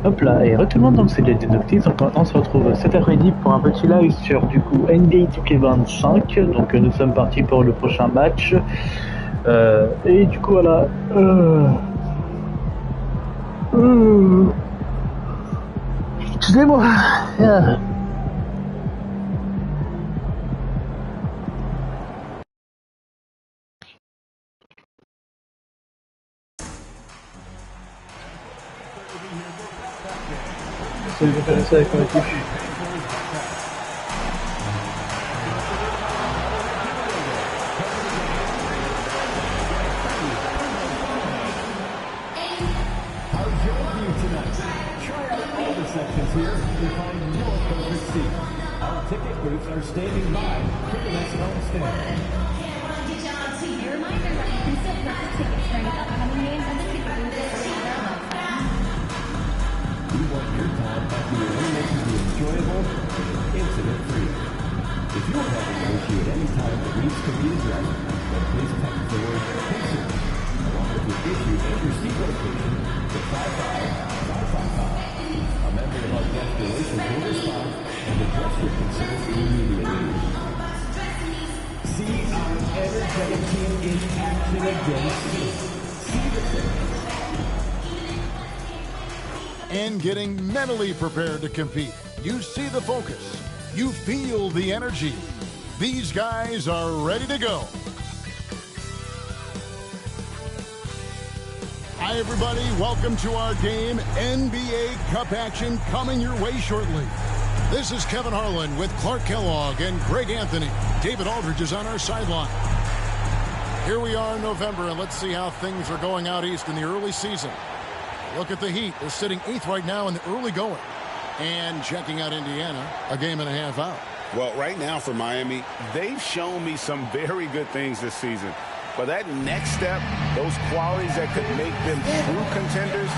Hop là, et tout le monde, donc c'est les Noctis. Donc maintenant on se retrouve cet après-midi pour un petit live sur du coup NBA 2K25. Donc nous sommes partis pour le prochain match. Et du coup voilà. Excusez-moi. Je vais faire ça avec mon équipe. Here, you can find your favorite seat. Our ticket booths are standing by for the next home stand. A reminder that you can still purchase tickets for any upcoming games at the ticket booth or our website. We want your time at the arena to be enjoyable and incident-free. If you are having an issue at any time that needs to be addressed, then please text the word "patient" along with your issue and your seat location to 55555. A member of our guest relations will respond and address your concern immediately. See our energetic team in action again soon. See the and getting mentally prepared to compete. You see the focus. You feel the energy. These guys are ready to go. Hi, everybody. Welcome to our game. NBA Cup action coming your way shortly. This is Kevin Harlan with Clark Kellogg and Greg Anthony. David Aldridge is on our sideline. Here we are in November, and let's see how things are going out east in the early season. Look at the Heat. They're sitting 8th right now in the early going. And checking out Indiana, a game and a half out. Well, right now for Miami, they've shown me some very good things this season. But that next step, those qualities that could make them true contenders,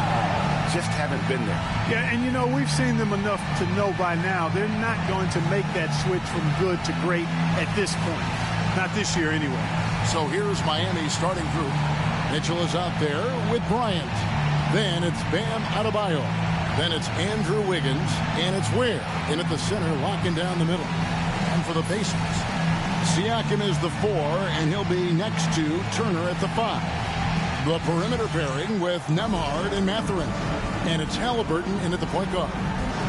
just haven't been there. Yeah, and you know, we've seen them enough to know by now they're not going to make that switch from good to great at this point. Not this year anyway. So here's Miami's starting group. Mitchell is out there with Bryant. Then it's Bam Adebayo. Then it's Andrew Wiggins. And it's Ware in at the center, locking down the middle. And for the Pacers, Siakam is the 4, and he'll be next to Turner at the 5. The perimeter pairing with Nembhard and Mathurin. And it's Halliburton in at the point guard.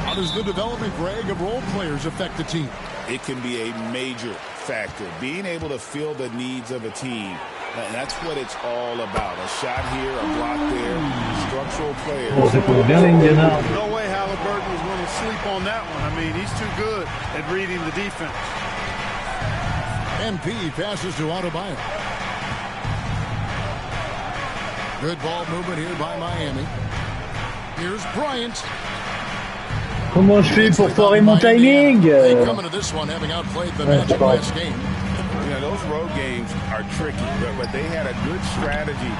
How does the development, Greg, of role players affect the team? It can be a major factor. Being able to fill the needs of a team. And that's what it's all about. A shot here, a block there, structural players. No way Halliburton was going to sleep on that one. I mean, he's too good at reading the defense. MP passes to Adebayo. Good ball movement here by Miami. Here's Bryant. Comment je fais pour foirer mon timing? They come into this one having outplayed the Magic last game. You know, those road games are tricky, but they had a good strategy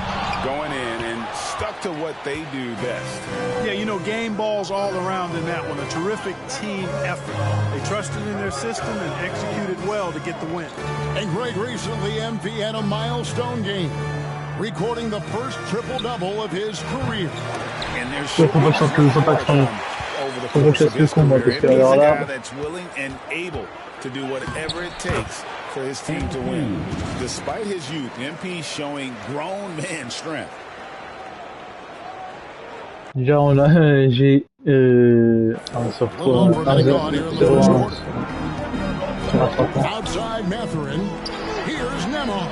going in and stuck to what they do best. Yeah, you know, game balls all around in that one. A terrific team effort. They trusted in their system and executed well to get the win. And Greg, recently MP had a milestone game, recording the first triple-double of his career. And there's over the course of his career. MP's a guy that's willing and able to do whatever it takes for his team to win. Despite his youth, MP showing grown man strength. Déjà on a j'ai on se retrouve outside Mathurin. Here's Nembhard.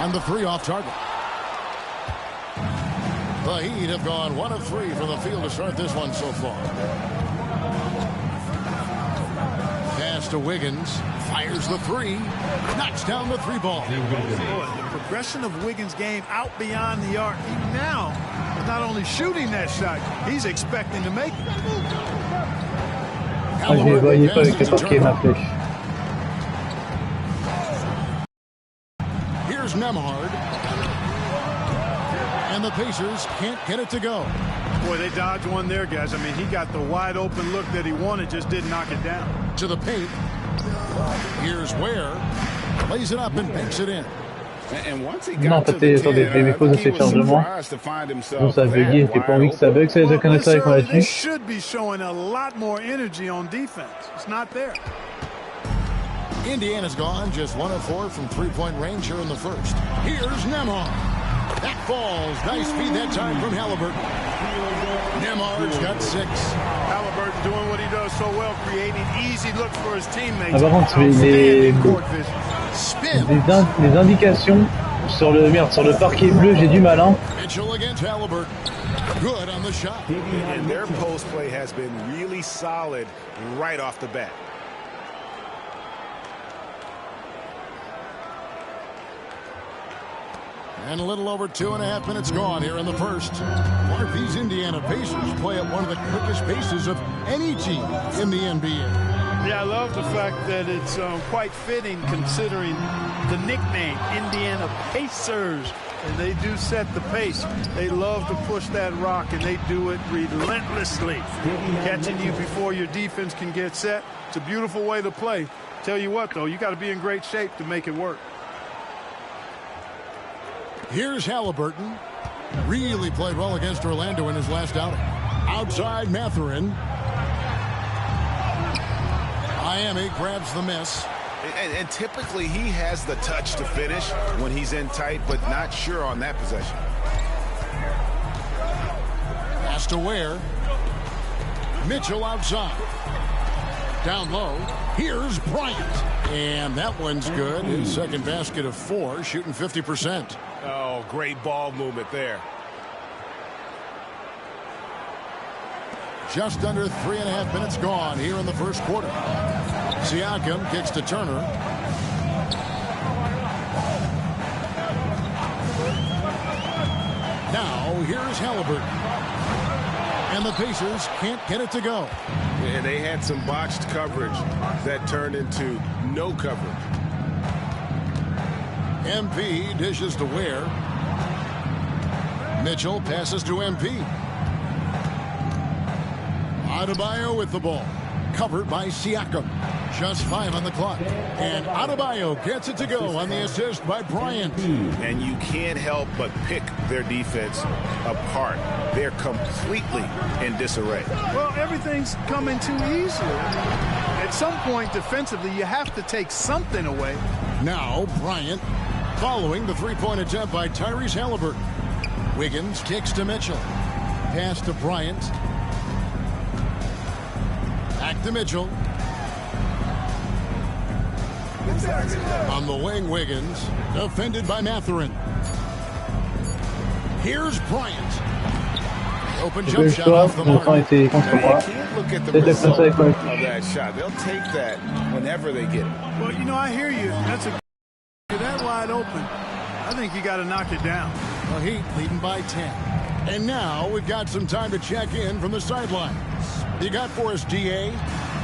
And the 3 off target. The Heat have gone 1 of 3 from the field to start this one so far. Pass to Wiggins. Fires the 3. Knocks down the 3 ball. The progression of Wiggins' game out beyond the arc. He now is not only shooting that shot, he's expecting to make it. Je ne voyais pas avec ma flèche. Here's Nembhard. And the Pacers can't get it to go. Boy, they dodged one there, guys. I mean, he got the wide open look that he wanted, just didn't knock it down. To the paint. Here's Ware. Lays it up and banks it in. Non, pas tes, attendez, je vais mes pauses assez de chargement. Bon, ça a bugué, j'ai pas envie que ça bug, ça les a connectés avec moi là-dessus. Should be showing a lot more energy on defense. It's not there. Indiana's gone just 1 of 4 from three-point range here in the first. Here's Nembhard. That falls. Nice feed that time from Halliburton. Nembhard's got 6. Halliburton doing what he does so well, creating easy looks for his teammates. Ah, par contre, les indications sur le parquet bleu, j'ai du mal, hein. Mitchell against Halliburton. Good on the shot. And their post play has been really solid right off the bat. And a little over 2.5 minutes gone here in the first. Mark, these Indiana Pacers play at one of the quickest paces of any team in the NBA. Yeah, I love the fact that it's quite fitting considering the nickname, Indiana Pacers. And they do set the pace. They love to push that rock, and they do it relentlessly. Catching you before your defense can get set. It's a beautiful way to play. Tell you what, though, you got to be in great shape to make it work. Here's Halliburton. Really played well against Orlando in his last outing. Outside Mathurin. Miami grabs the miss. And typically he has the touch to finish when he's in tight, but not sure on that possession. Pass to Ware. Mitchell outside. Down low. Here's Bryant. And that one's good. His second basket of 4, shooting 50%. Oh, great ball movement there. Just under 3.5 minutes gone here in the first quarter. Siakam kicks to Turner. Now here's Halliburton. And the Pacers can't get it to go. And they had some botched coverage that turned into no coverage. MP dishes to Ware. Mitchell passes to MP. Adebayo with the ball. Covered by Siakam. Just 5 on the clock. And Adebayo gets it to go on the assist by Bryant. And you can't help but pick their defense apart. They're completely in disarray. Well, everything's coming too easily. At some point, defensively, you have to take something away. Now, Bryant following the three-point attempt by Tyrese Halliburton. Wiggins kicks to Mitchell. Pass to Bryant. Back to Mitchell. On the wing, Wiggins. Defended by Mathurin. Here's Bryant. Open jump shot off the mark. Can't look at the result of that shot. They'll take that whenever they get it. Well, you know, I hear you. That's a that wide open. I think you got to knock it down. The Heat leading by 10. And now we've got some time to check in from the sidelines. You got for us, DA?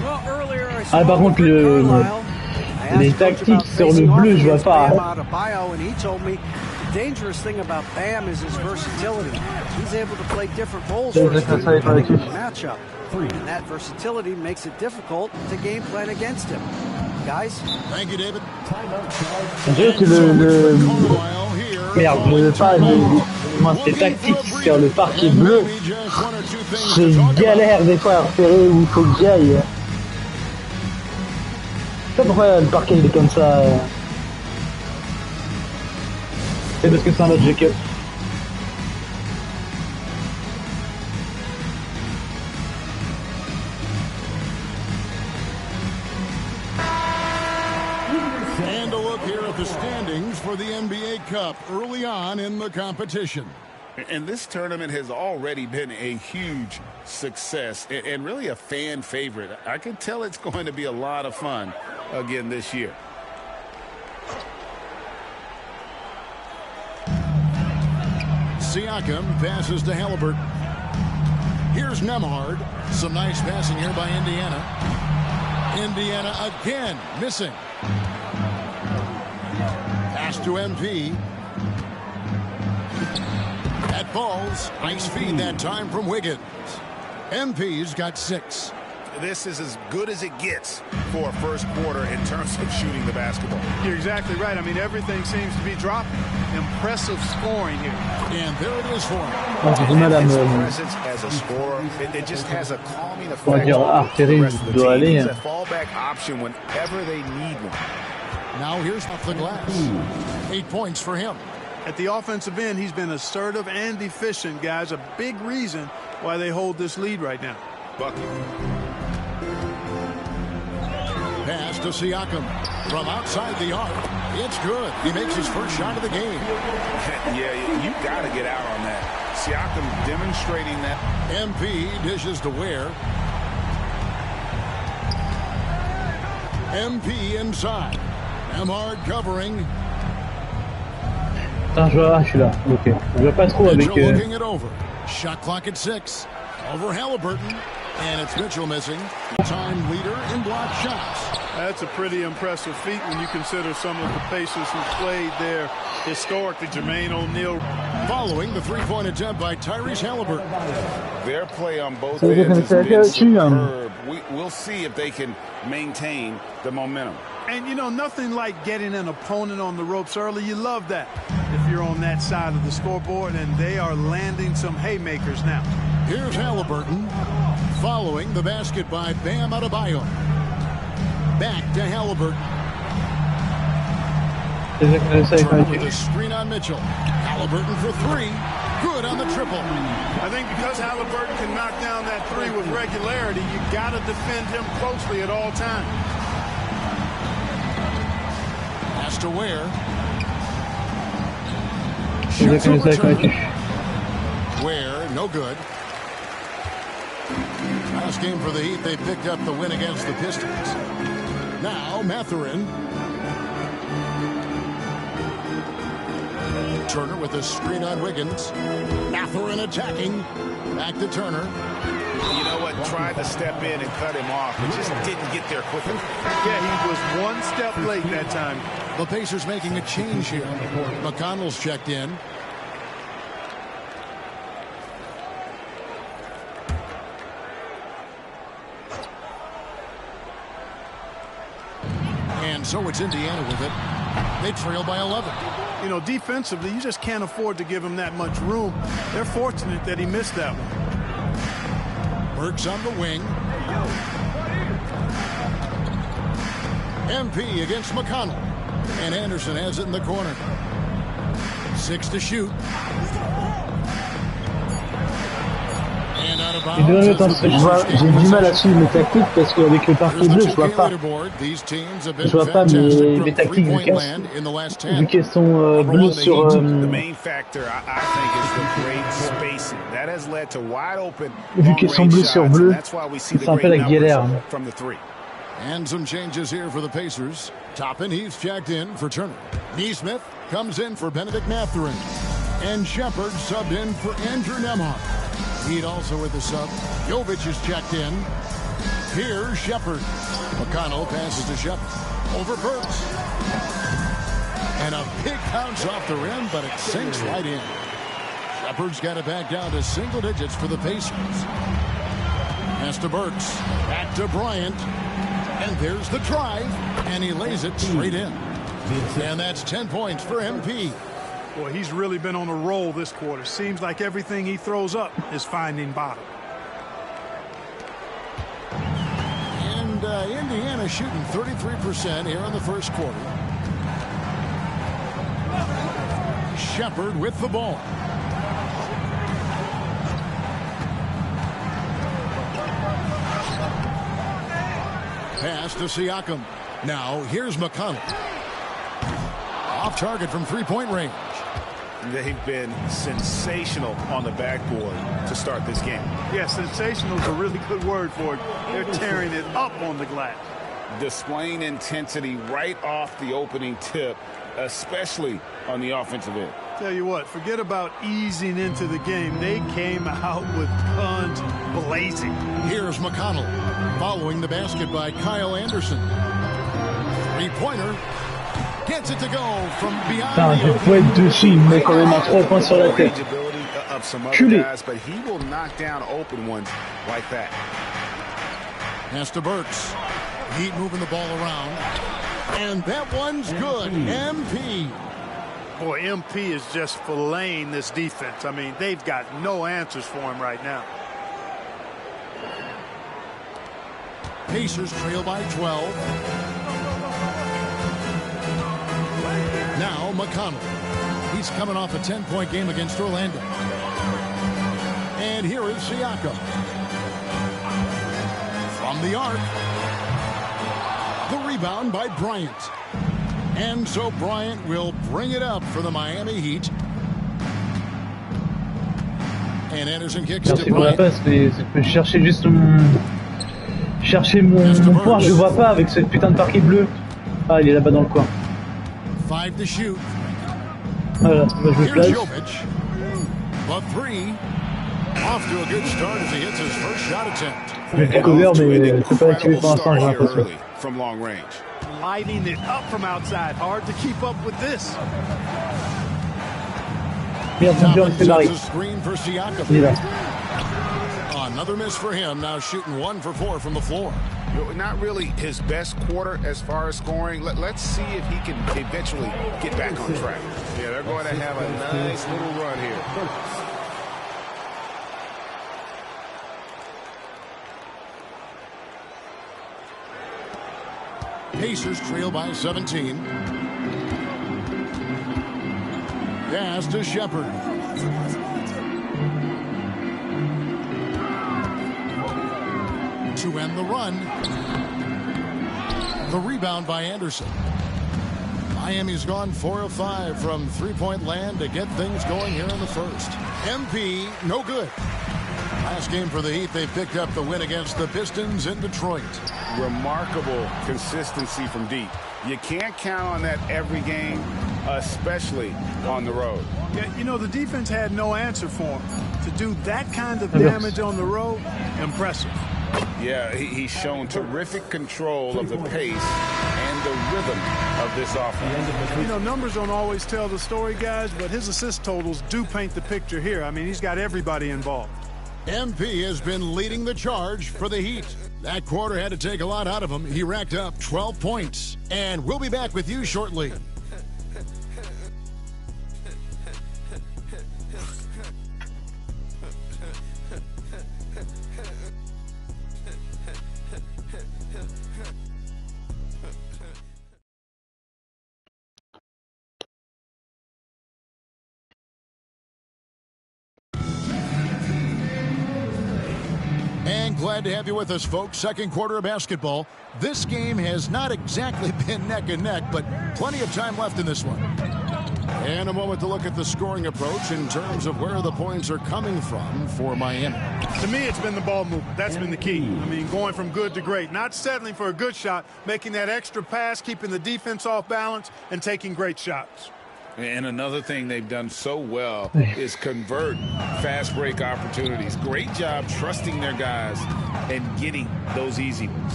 Well, earlier I Ah, par contre, les tactiques sur le bleu, je vois pas. And he told me the dangerous thing about Bam is his versatility. He's able to play different roles for his team in a matchup. And that versatility makes it difficult to game plan against him. Guys? Thank you, David. On dirait que ces tactiques sur le parquet bleu, c'est galère des fois à repérer où il faut que j'aille. Je sais pas pourquoi le parquet il est comme ça. C'est parce que c'est un autre jeu que. And a look here at the standings for the NBA Cup early on in the competition. And this tournament has already been a huge success and really a fan favorite. I can tell it's going to be a lot of fun again this year. Siakam passes to Halliburton. Here's Nembhard. Some nice passing here by Indiana. Indiana again missing. Pass to MP. That falls. Nice feed that time from Wiggins. MP's got 6. this is as good as it gets for a first quarter in terms of shooting the basketball. You're exactly right. I mean, everything seems to be dropping. Impressive scoring here. And there it is for him. His presence as a scorer, it just has a calming effect. Doit aller. It's a fallback option whenever they need one. Now here's off the glass. 8 points for him. At the offensive end, he's been assertive and efficient, guys. A big reason why they hold this lead right now. Bucket. Pass to Siakam from outside the arc. It's good. He makes his first shot of the game. Yeah, you got to get out on that. Siakam demonstrating that. MP dishes to Ware. MP inside. Emard covering. Attends, je suis là. Ok. Je vois pas trop avec. Looking it over. Shot clock at 6. Over Halliburton. And it's Mitchell missing. Time leader in block shots. That's a pretty impressive feat when you consider some of the Pacers who played there historically. Jermaine O'Neal. Following the three-point attempt by Tyrese Halliburton. Their play on both ends has been superb. We'll see if they can maintain the momentum. And, you know, nothing like getting an opponent on the ropes early. You love that if you're on that side of the scoreboard, and they are landing some haymakers now. Here's Halliburton. Following the basket by Bam Adebayo. Back to Halliburton. With a screen on Mitchell. Halliburton for three. Good on the triple. I think because Halliburton can knock down that three with regularity, you got to defend him closely at all times. Pass to Ware. Ware, no good. Last game for the Heat, they picked up the win against the Pistons. Now, Mathurin. Turner with a screen on Wiggins. Mathurin attacking. Back to Turner. You know what? Tried to step in and cut him off, but just didn't get there quickly. Yeah, he was one step late that time. The Pacers making a change here. McConnell's checked in. And so it's Indiana with it. They trail by 11. You know, defensively, you just can't afford to give him that much room. They're fortunate that he missed that one. Burks on the wing. MP against McConnell. And Anderson has it in the corner. 6 to shoot. And out of bounds. J'ai du mal à suivre les tactiques parce qu'avec le parquet bleu, je vois pas. Je vois pas mes tactiques vu qu'elles sont bleues sur. Vu qu'elles sont bleues sur bleu, c'est un peu la galère. And some changes here for the Pacers. Toppin, he's checked in for Turner. Neesmith comes in for Benedict Mathurin. And Shepard subbed in for Andrew Nembhard. Heat also with the sub. Jovic is checked in. Here's Shepard. McConnell passes to Shepard. Over Burks. And a big bounce off the rim, but it sinks right in. Shepard's got it back down to single digits for the Pacers. Pass to Burks. Back to Bryant. And there's the drive. And he lays it straight in. And that's 10 points for MP. Boy, he's really been on a roll this quarter. Seems like everything he throws up is finding bottom. And Indiana shooting 33% here in the first quarter. Shepard with the ball. Pass to Siakam. Now here's McConnell. Off target from three-point range. They've been sensational on the backboard to start this game. Yeah, sensational is a really good word for it. They're tearing it up on the glass. Displaying intensity right off the opening tip, especially on the offensive end. Tell you what, forget about easing into the game. They came out with guns blazing. Here's McConnell following the basket by Kyle Anderson. Three-pointer. Gets it to go from beyond. Putain, je peux être dessus, il met quand même un 3 points sur la tête. Culé. But he will knock down open ones like that. Pass to Burks. Heat moving the ball around. And that one's good. MP. Boy, MP is just filleting this defense. I mean, they've got no answers for him right now. Pacers trail by 12. Now McConnell. He's coming off a 10-point game against Orlando. And here is Siakam. From the arc. The rebound by Bryant. And so Bryant will bring it up for the Miami Heat. And Anderson kicks Merci to pour la Bryant. passe, mais je cherchais juste mon point, je le vois pas avec cette putain de parquet bleu. Ah, il est là-bas dans le coin. 5 to shoot. Voilà, moi je me Here's place. Jovic. The 3. Off to a good start as he hits his first shot attempt. Je vais cover, mais c'est pas activé pour l'instant, j'ai l'impression. From long range. Lighting it up from outside. Hard to keep up with this. Merde, mon père, il fait barrer. Sets a screen for Siakam. Il est là. Another miss for him. Now shooting 1 for 4 from the floor. Not really his best quarter as far as scoring. Let's see if he can eventually get back on track. Yeah, they're going to have a nice little run here. Pacers trail by 17. Pass to Shepard. To end the run. The rebound by Anderson. Miami's gone 4 of 5 from three-point land to get things going here in the first. MP, no good. Last game for the Heat, they picked up the win against the Pistons in Detroit. Remarkable consistency from deep. You can't count on that every game, especially on the road. Yeah, you know, the defense had no answer for him. To do that kind of damage on the road, impressive. Yeah, he's shown terrific control of the pace and the rhythm of this offense. You know, numbers don't always tell the story, guys, but his assist totals do paint the picture here. I mean, he's got everybody involved. MP has been leading the charge for the Heat. That quarter had to take a lot out of him. He racked up 12 points. And we'll be back with you shortly. And glad to have you with us, folks. Second quarter of basketball. This game has not exactly been neck and neck, but plenty of time left in this one. And a moment to look at the scoring approach in terms of where the points are coming from for Miami. To me, it's been the ball movement. That's been the key. I mean, going from good to great. Not settling for a good shot, making that extra pass, keeping the defense off balance, and taking great shots. And another thing they've done so well is convert fast break opportunities. Great job trusting their guys and getting those easy ones.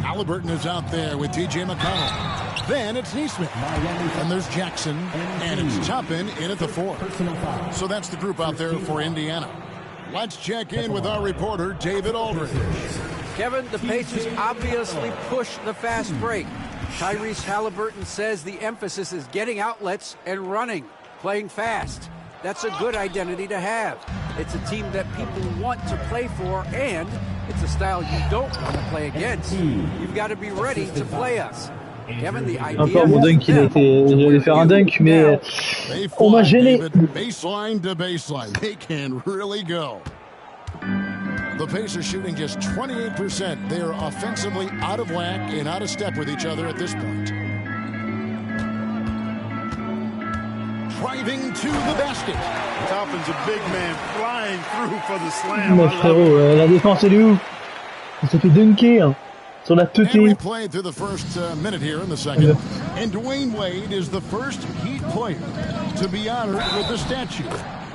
Halliburton is out there with T.J. McConnell. Then it's Neesmith. And there's Jackson. And it's Toppin in at the 4. So that's the group out there for Indiana. Let's check in with our reporter, David Aldridge. Kevin, the Pacers obviously push the fast break. Tyrese Halliburton says the emphasis is getting outlets and running, playing fast. That's a good identity to have. It's a team that people want to play for, and it's a style you don't want to play against. You've got to be ready to play us. Kevin, the idea Encore mon dunk, j'allais faire un dunk, mais on m'a gêné. Baseline to baseline. They can really go. The Pacers shooting just 28%. They are offensively out of whack and out of step with each other at this point. Driving to the basket. Toppin's a big man flying through for the slam. Mais frérot, la défense elle est où? Il s'est fait dunker hein, sur la And teuté. we played through the first minute here in the second. And Dwayne Wade is the first Heat player to be honored with the statue.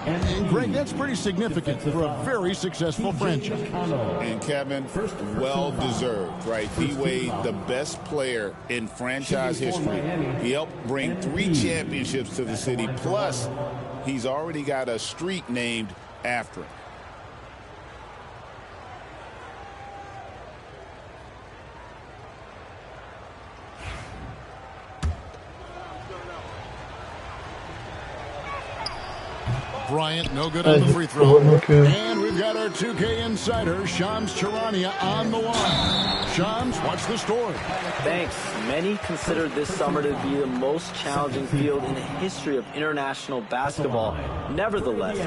And Greg, that's pretty significant for a very successful franchise. And Kevin, well deserved, right? D-Wade, the best player in franchise history. He helped bring 3 championships to the city. Plus, he's already got a street named after him. Bryant, no good on the free throw. And we've got our 2K insider, Shams Charania, on the line. Shams, what's the story? Thanks. Many consider this summer to be the most challenging field in the history of international basketball. Nevertheless,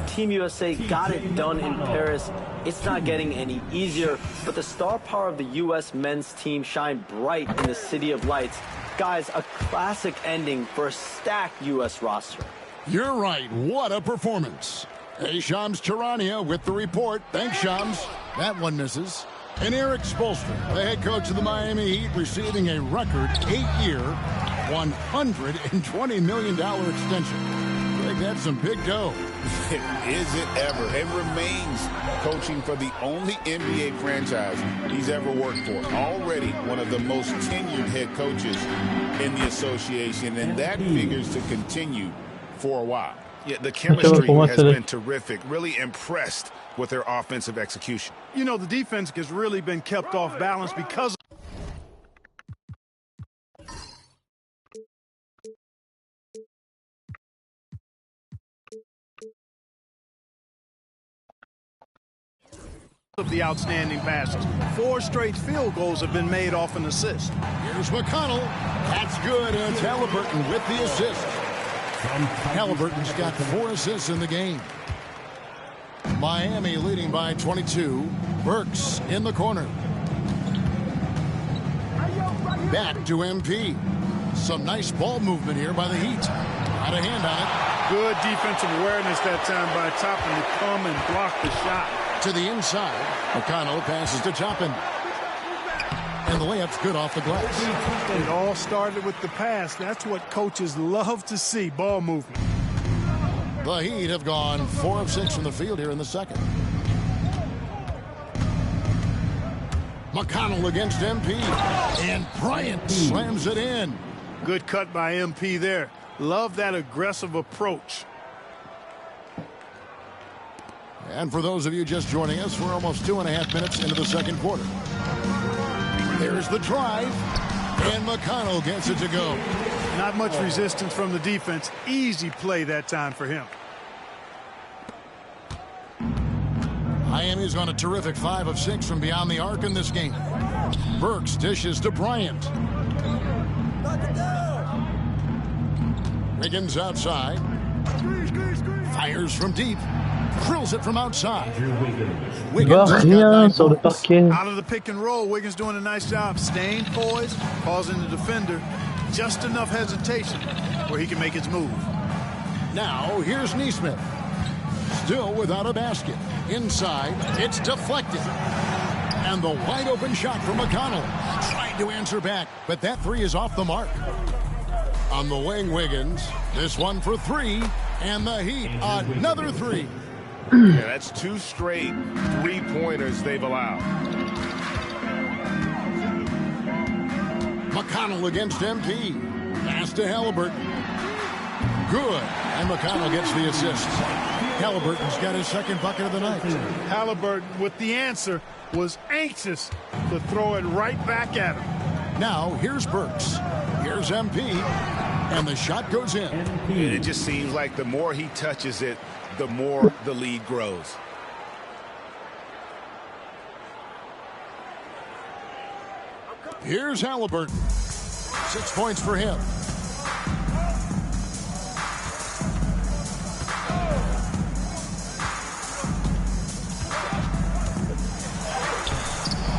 Team USA got it done in Paris. It's not getting any easier, but the star power of the U.S. men's team shined bright in the City of Lights. Guys, a classic ending for a stacked U.S. roster. You're right. What a performance. Hey, Shams Charania with the report. Thanks, Shams. That one misses. And Eric Spoelstra, the head coach of the Miami Heat, receiving a record 8-year, $120 million extension. I think that's some big dough. Is it ever? It remains coaching for the only NBA franchise he's ever worked for. Already one of the most tenured head coaches in the association, and that figures to continue for a while. Yeah, the chemistry has been terrific. Really impressed with their offensive execution. You know, the defense has really been kept off balance because of the outstanding passes. 4 straight field goals have been made off an assist. Here's McConnell. That's good, and it's Halliburton with the assist. Halliburton's got 4 assists in the game. Miami leading by 22. Burks in the corner. Back to MP. Some nice ball movement here by the Heat. Got a hand on it. Good defensive awareness that time by Toppin to come and block the shot. To the inside. McConnell passes to Toppin. And the layup's good off the glass. It all started with the pass. That's what coaches love to see, ball movement. The Heat have gone 4 of 6 from the field here in the second. McConnell against MP. And Bryant slams it in. Good cut by MP there. Love that aggressive approach. And for those of you just joining us, we're almost 2.5 minutes into the second quarter. There's the drive, and McConnell gets it to go. Not much resistance from the defense. Easy play that time for him. Miami's on a terrific 5 of 6 from beyond the arc in this game. Burks dishes to Bryant. Wiggins outside. Fires from deep. Drills it from outside. Wiggins rien sur le parquet. Out of the pick and roll, Wiggins doing a nice job staying poised, causing the defender just enough hesitation where he can make his move. Now here's Neesmith. Still without a basket. Inside, it's deflected. And the wide open shot from McConnell. Tried to answer back, but that 3 is off the mark. On the wing, Wiggins. This one for 3. And the Heat, another 3. Yeah, that's 2 straight 3-pointers they've allowed. McConnell against MP. Pass to Halliburton. Good. And McConnell gets the assist. Halliburton's got his second bucket of the night. Halliburton, with the answer, was anxious to throw it right back at him. Now, here's Burks. Here's MP. And the shot goes in. And it just seems like the more he touches it, the more the lead grows. Here's Halliburton. 6 points for him.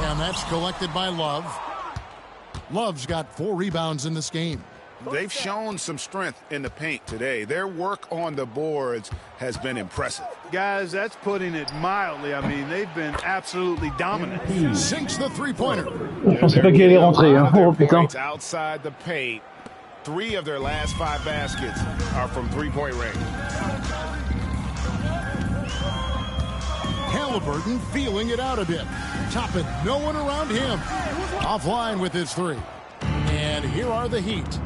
And that's collected by Love. Love's got 4 rebounds in this game. They've shown some strength in the paint today. Their work on the boards has been impressive. Guys, that's putting it mildly. I mean, they've been absolutely dominant. Sinks the 3-pointer. Je pensais pas qu'il allait rentrer. Hein. Oh putain. Outside the paint. 3 of their last 5 baskets are from 3-point range. Halliburton feeling it out a bit. Toppin, no one around him. Offline with his 3. And here are the Heat.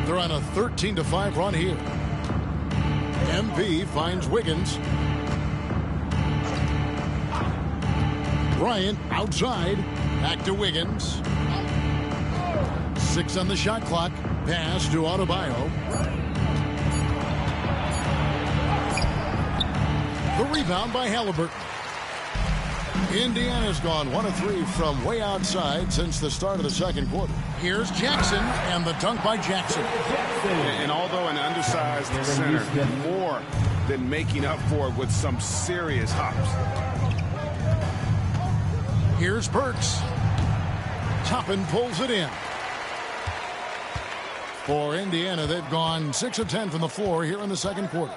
They're on a 13-5 run here. MP finds Wiggins. Bryant outside. Back to Wiggins. 6 on the shot clock. Pass to Adebayo. The rebound by Halliburton. Indiana's gone 1 of 3 from way outside since the start of the second quarter. Here's Jackson, and the dunk by Jackson. And although an undersized center, more than making up for it with some serious hops. Here's Burks. Toppin pulls it in. For Indiana, they've gone 6 of 10 from the floor here in the second quarter.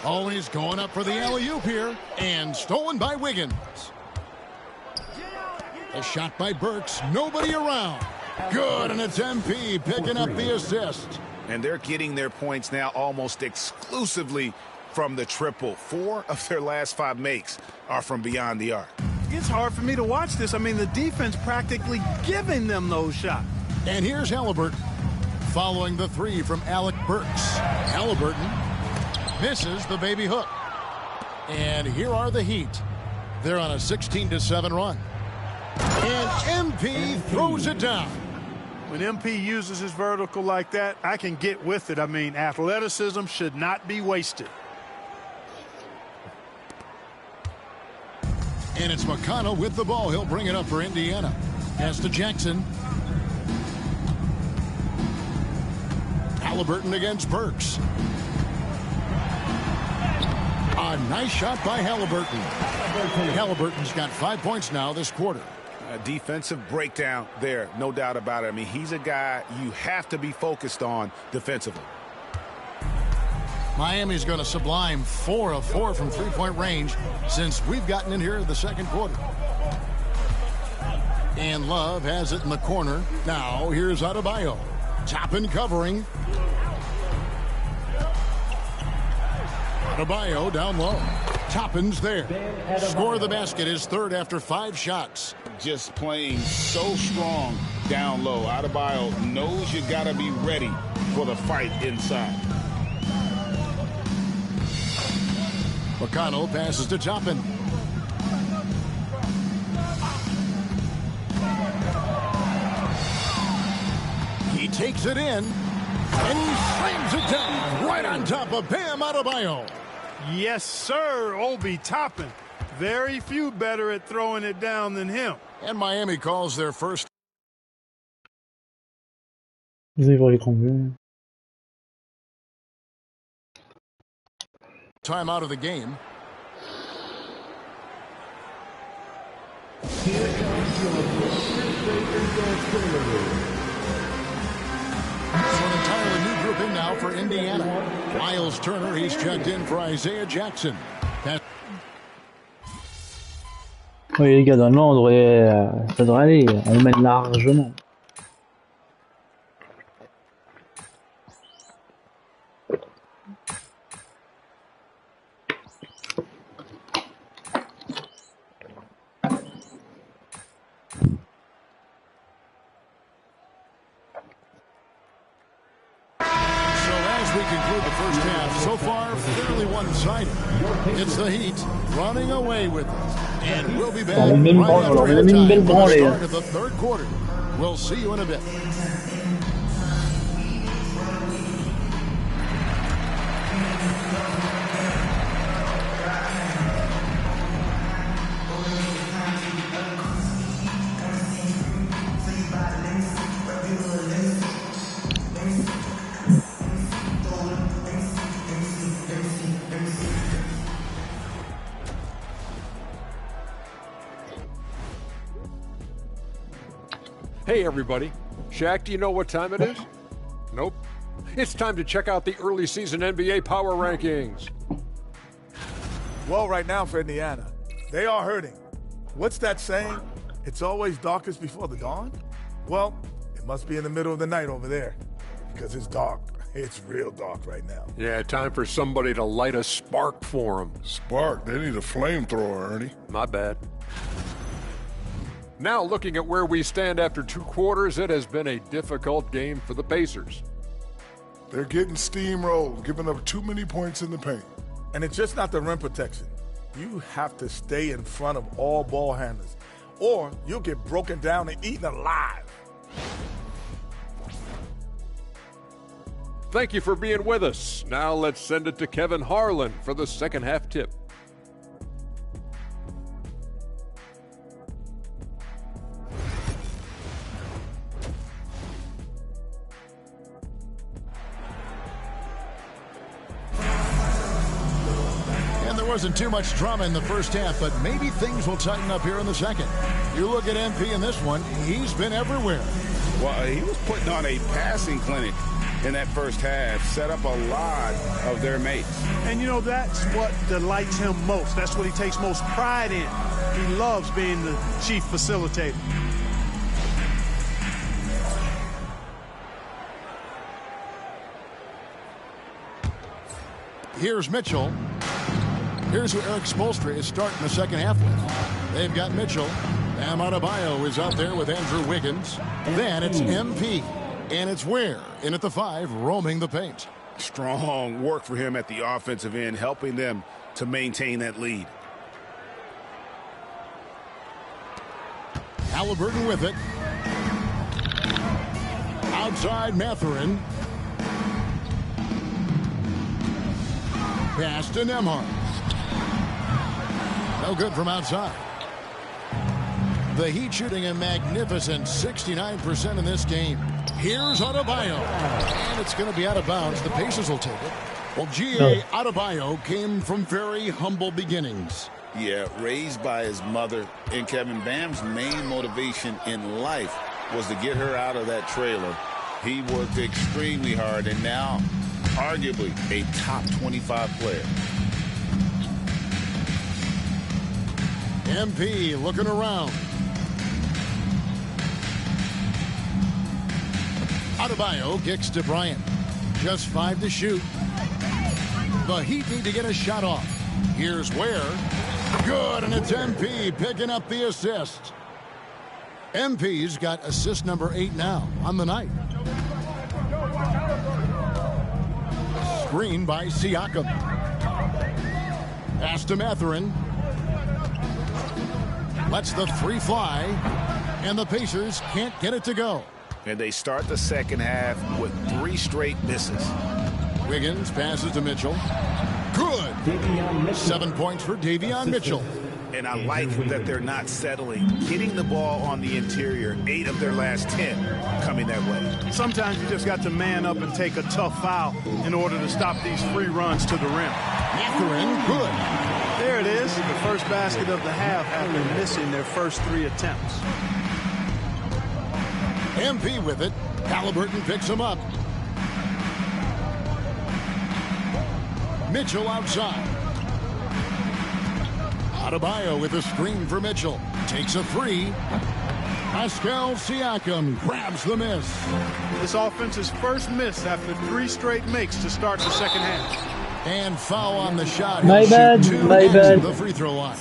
Always going up for the alley-oop here, and stolen by Wiggins. A shot by Burks, nobody around. Good, and it's MP picking up the assist. And they're getting their points now almost exclusively from the triple. 4 of their last 5 makes are from beyond the arc. It's hard for me to watch this. I mean, the defense practically giving them those shots. And here's Halliburton, following the 3 from Alec Burks. Halliburton misses the baby hook. And here are the Heat. They're on a 16-7 run. And MP throws it down. When MP uses his vertical like that, I can get with it. I mean, athleticism should not be wasted. And it's McConnell with the ball. He'll bring it up for Indiana. Pass to Jackson. Halliburton against Burks. A nice shot by Halliburton. Halliburton's got 5 points now this quarter. A defensive breakdown there, no doubt about it. I mean, he's a guy you have to be focused on defensively. Miami's going to sublime 4 of 4 from three-point range since we've gotten in here in the second quarter. And Love has it in the corner. Now here's Adebayo. Toppin covering. Adebayo down low. Toppin's there. Score the basket is 3rd after 5 shots. Just playing so strong down low. Adebayo knows you got to be ready for the fight inside. McConnell passes to Toppin. He takes it in, and he slams it down right on top of Bam Adebayo. Yes, sir, Obi Toppin. Very few better at throwing it down than him. And Miami calls their first. Time out of the game. So an entirely new group in now for Indiana. Miles Turner, he's checked in for Isaiah Jackson. Oui, les gars, normalement, ça devrait aller. On mène largement. It's the Heat running away with it. And we'll be back right after halftime for the start of the third quarter. We'll see you in a bit. Hey everybody, Shaq, do you know what time it is? Nope. It's time to check out the early season NBA power rankings. Well, right now for Indiana, they are hurting. What's that saying? It's always darkest before the dawn? Well, it must be in the middle of the night over there, because it's dark. It's real dark right now. Yeah, time for somebody to light a spark for them. Spark? They need a flamethrower, Ernie. My bad. Now, looking at where we stand after 2 quarters, it has been a difficult game for the Pacers. They're getting steamrolled, giving up too many points in the paint. And it's just not the rim protection. You have to stay in front of all ball handlers, or you'll get broken down and eaten alive. Thank you for being with us. Now let's send it to Kevin Harlan for the second half tip. There wasn't too much drama in the first half, but maybe things will tighten up here in the second. You look at MP in this one, he's been everywhere. Well, he was putting on a passing clinic in that first half, set up a lot of their mates. And, you know, that's what delights him most. That's what he takes most pride in. He loves being the chief facilitator. Here's Mitchell. Here's who Eric Spoelstra is starting the second half with. They've got Mitchell. Bam Adebayo is out there with Andrew Wiggins. Then it's MP. And it's Ware in at the 5, roaming the paint. Strong work for him at the offensive end, helping them to maintain that lead. Halliburton with it. Outside Mathurin. Pass to Nembhard. No good from outside. The Heat shooting a magnificent 69% in this game. Here's Adebayo. And it's going to be out of bounds. The Pacers will take it. Well, G.A. Adebayo came from very humble beginnings. Yeah, raised by his mother. And Kevin, Bam's main motivation in life was to get her out of that trailer. He worked extremely hard, and now arguably a top 25 player. MP looking around. Adebayo kicks to Bryant. Just 5 to shoot. The Heat need to get a shot off. Here's Ware. Good, and it's MP picking up the assist. MP's got assist number 8 now on the night. Screen by Siakam. Pass to Mathurin. Lets the 3 fly, and the Pacers can't get it to go. And they start the second half with 3 straight misses. Wiggins passes to Mitchell. Good. 7 points for Davion Mitchell. And I like that they're not settling. Getting the ball on the interior, 8 of their last 10 coming that way. Sometimes you just got to man up and take a tough foul in order to stop these free runs to the rim. Mathurin, good. There it is, the first basket of the half after missing their first 3 attempts. MP with it. Halliburton picks him up. Mitchell outside. Adebayo with a screen for Mitchell. Takes a 3. Pascal Siakam grabs the miss. This offense's first miss after 3 straight makes to start the second half. And foul on the shot. My bad, my bad. The free throw line.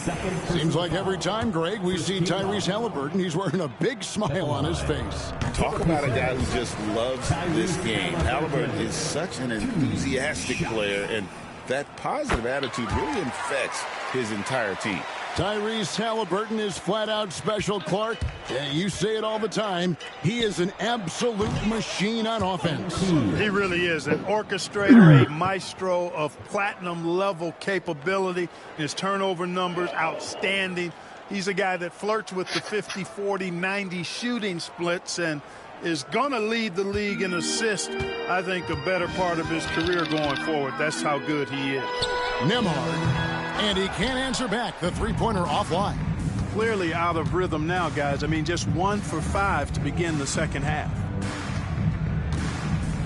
Seems like every time, Greg, we see Tyrese Halliburton, he's wearing a big smile on his face. Talk about a guy who just loves this game. Halliburton is such an enthusiastic player, and that positive attitude really infects his entire team. Tyrese Halliburton is flat out special, Clark. You say it all the time. He is an absolute machine on offense. He really is an orchestrator, a maestro of platinum-level capability. His turnover numbers, outstanding. He's a guy that flirts with the 50, 40, 90 shooting splits and is going to lead the league in assists, I think, the better part of his career going forward. That's how good he is. Nembhard. And he can't answer back. The three-pointer offline. Clearly out of rhythm now, guys. I mean, just 1 for 5 to begin the second half.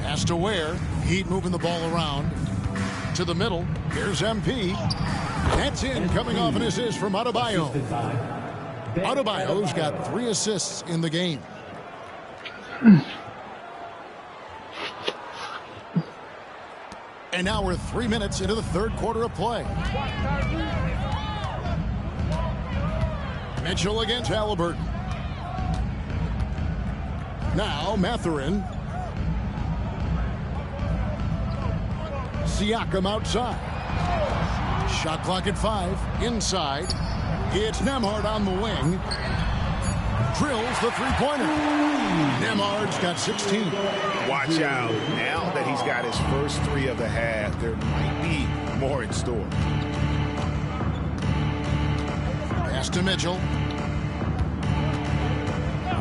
Has to Ware. Heat moving the ball around. To the middle. Here's MP. That's in, coming off an assist from Adebayo. Adebayo's got 3 assists in the game. And now we're 3 minutes into the third quarter of play. Mitchell against Halliburton. Now Mathurin. Siakam outside. Shot clock at 5. Inside. It's Nembhard on the wing. Drills the three-pointer. Nembhard's got 16. Watch out. Now that he's got his first 3 of the half, there might be more in store. Pass to Mitchell.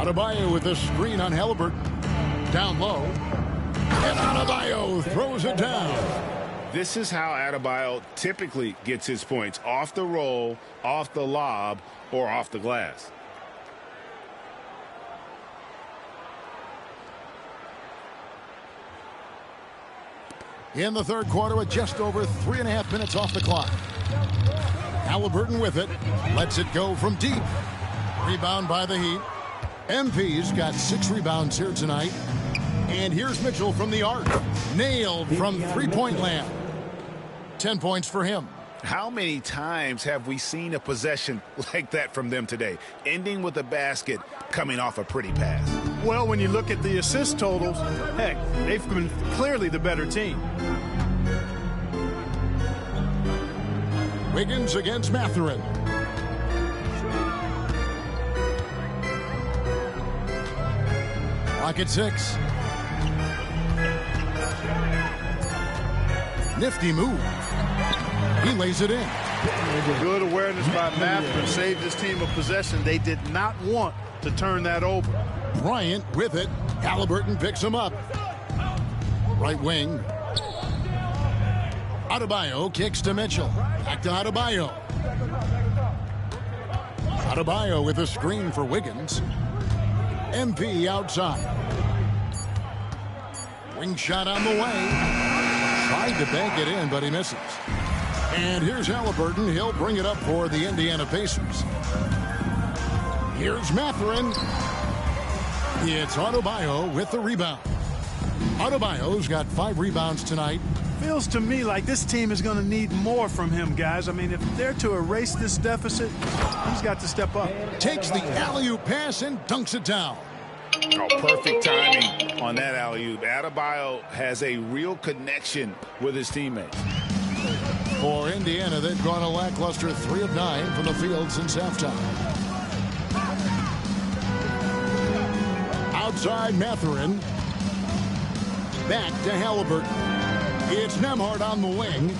Adebayo with a screen on Halliburton. Down low. And Adebayo throws it down. This is how Adebayo typically gets his points. Off the roll, off the lob, or off the glass. In the third quarter with just over 3.5 minutes off the clock. Halliburton with it. Lets it go from deep. Rebound by the Heat. MP's got 6 rebounds here tonight. And here's Mitchell from the arc. Nailed from three-point land. 10 points for him. How many times have we seen a possession like that from them today? Ending with a basket, coming off a pretty pass. Well, when you look at the assist totals, heck, they've been clearly the better team. Wiggins against Mathurin. Clock at 6. Nifty move. He lays it in. Good awareness by Mathurin. Saved his team a possession. They did not want to turn that over. Bryant with it. Halliburton picks him up. Right wing. Adebayo kicks to Mitchell. Back to Adebayo. Adebayo with a screen for Wiggins. MP outside. Wing shot on the way. Tried to bank it in, but he misses. And here's Halliburton. He'll bring it up for the Indiana Pacers. Here's Mathurin. It's Adebayo with the rebound. Adebayo's got 5 rebounds tonight. Feels to me like this team is going to need more from him, guys. I mean, if they're to erase this deficit, he's got to step up. Takes the alley-oop pass and dunks it down. Oh, perfect timing on that alley-oop. Adebayo has a real connection with his teammates. For Indiana, they've gone a lackluster 3 of 9 from the field since halftime. Outside Mathurin. Back to Halliburton. It's Nembhard on the wing.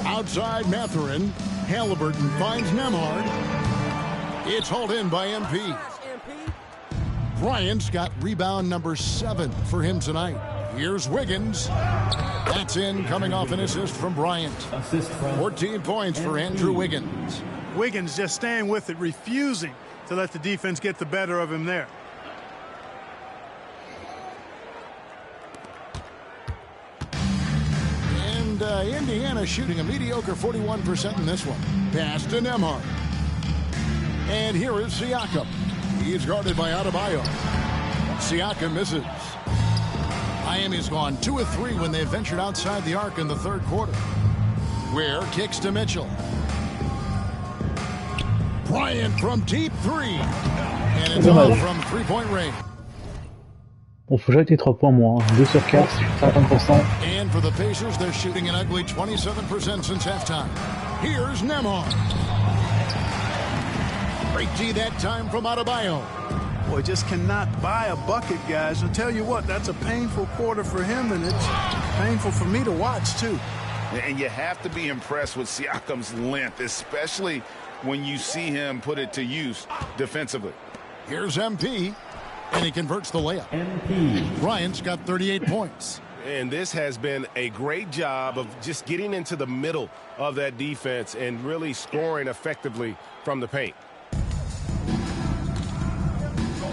Outside Mathurin. Halliburton finds Nembhard. It's hauled in by MP. Bryant's got rebound number 7 for him tonight. Here's Wiggins. That's in, coming off an assist from Bryant. 14 points for Andrew Wiggins. Wiggins just staying with it, refusing to let the defense get the better of him there. And Indiana shooting a mediocre 41% in this one. Pass to Nembhard. And here is Siakam. He's guarded by Adebayo. Siakam misses. Miami's gone 2 of 3 when they ventured outside the arc in the third quarter. Ware kicks to Mitchell. Bryant from deep 3. And it's off from three-point range. On faut jeter 3 points moins. 2 sur 4, 50%. And for the Pacers, they're shooting an ugly 27% since halftime. Here's Nembhard. Great D that time from Adebayo. Boy, just cannot buy a bucket, guys. I'll tell you what, that's a painful quarter for him, and it's painful for me to watch, too. And you have to be impressed with Siakam's length, especially when you see him put it to use defensively. Here's MP, and he converts the layup. Bryant's got 38 points. And this has been a great job of just getting into the middle of that defense and really scoring effectively from the paint.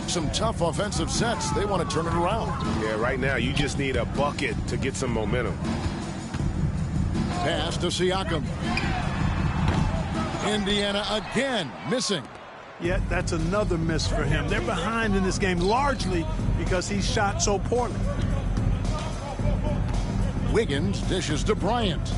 Some tough offensive sets. They want to turn it around. Yeah, right now you just need a bucket to get some momentum. Pass to Siakam. Indiana again missing. Yet that's another miss for him. They're behind in this game largely because he shot so poorly. Wiggins dishes to Bryant.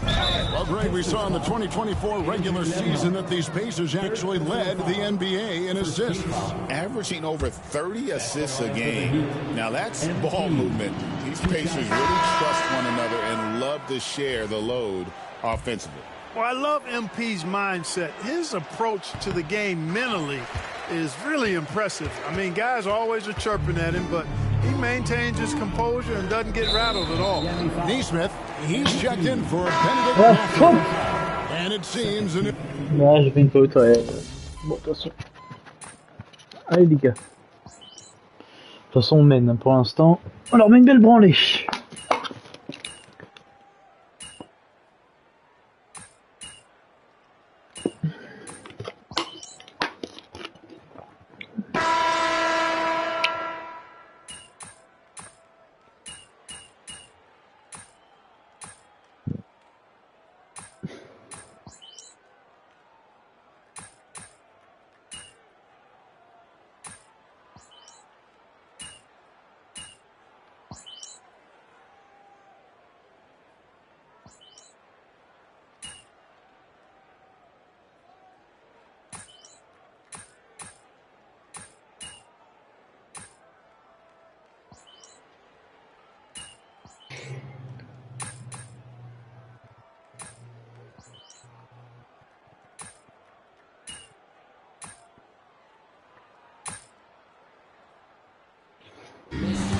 Well, Greg, we saw in the 2024 regular season that these Pacers actually led the NBA in assists. Averaging over 30 assists a game. Now, that's ball movement. These Pacers really trust one another and love to share the load offensively. Well, I love MP's mindset. His approach to the game mentally is really impressive. I mean, guys always are chirping at him, but he maintains his composure and doesn't get rattled at all. Neesmith, he's checked in for Benedict Matthews. And it seems... Ouais, j'ai fait une faute, ouais. Bon, de toute façon. Allez, les gars. De toute façon, on mène pour l'instant. On leur met une belle branlée.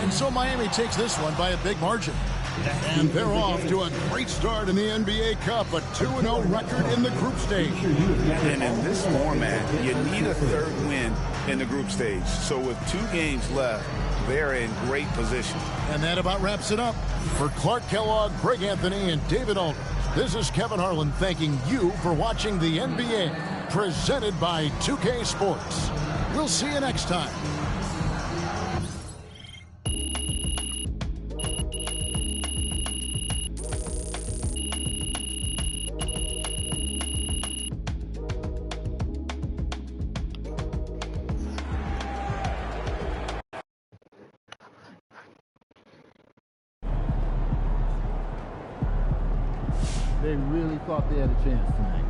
And so Miami takes this one by a big margin. And they're off to a great start in the NBA Cup, a 2-0 record in the group stage. And in this format, you need a third win in the group stage. So with 2 games left, they're in great position. And that about wraps it up. For Clark Kellogg, Greg Anthony, and David Aldridge, this is Kevin Harlan thanking you for watching the NBA, presented by 2K Sports. We'll see you next time. They really thought they had a chance tonight.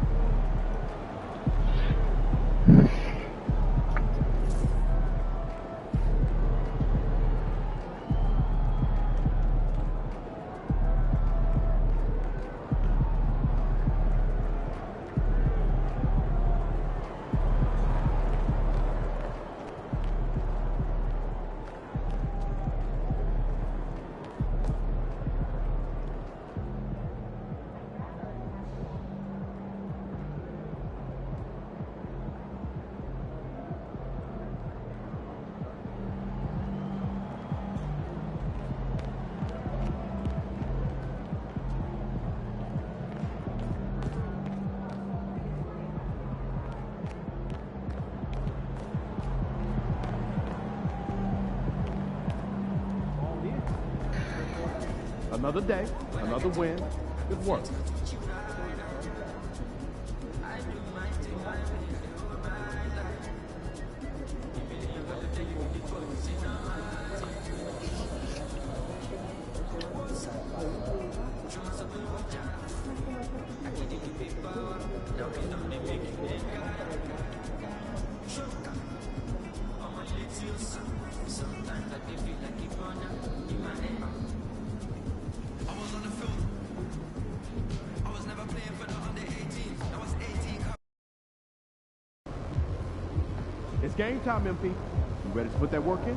Another day, another win. Good work. It's game time, MP. You ready to put that work in?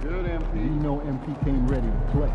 Good, MP. You know MP came ready to play.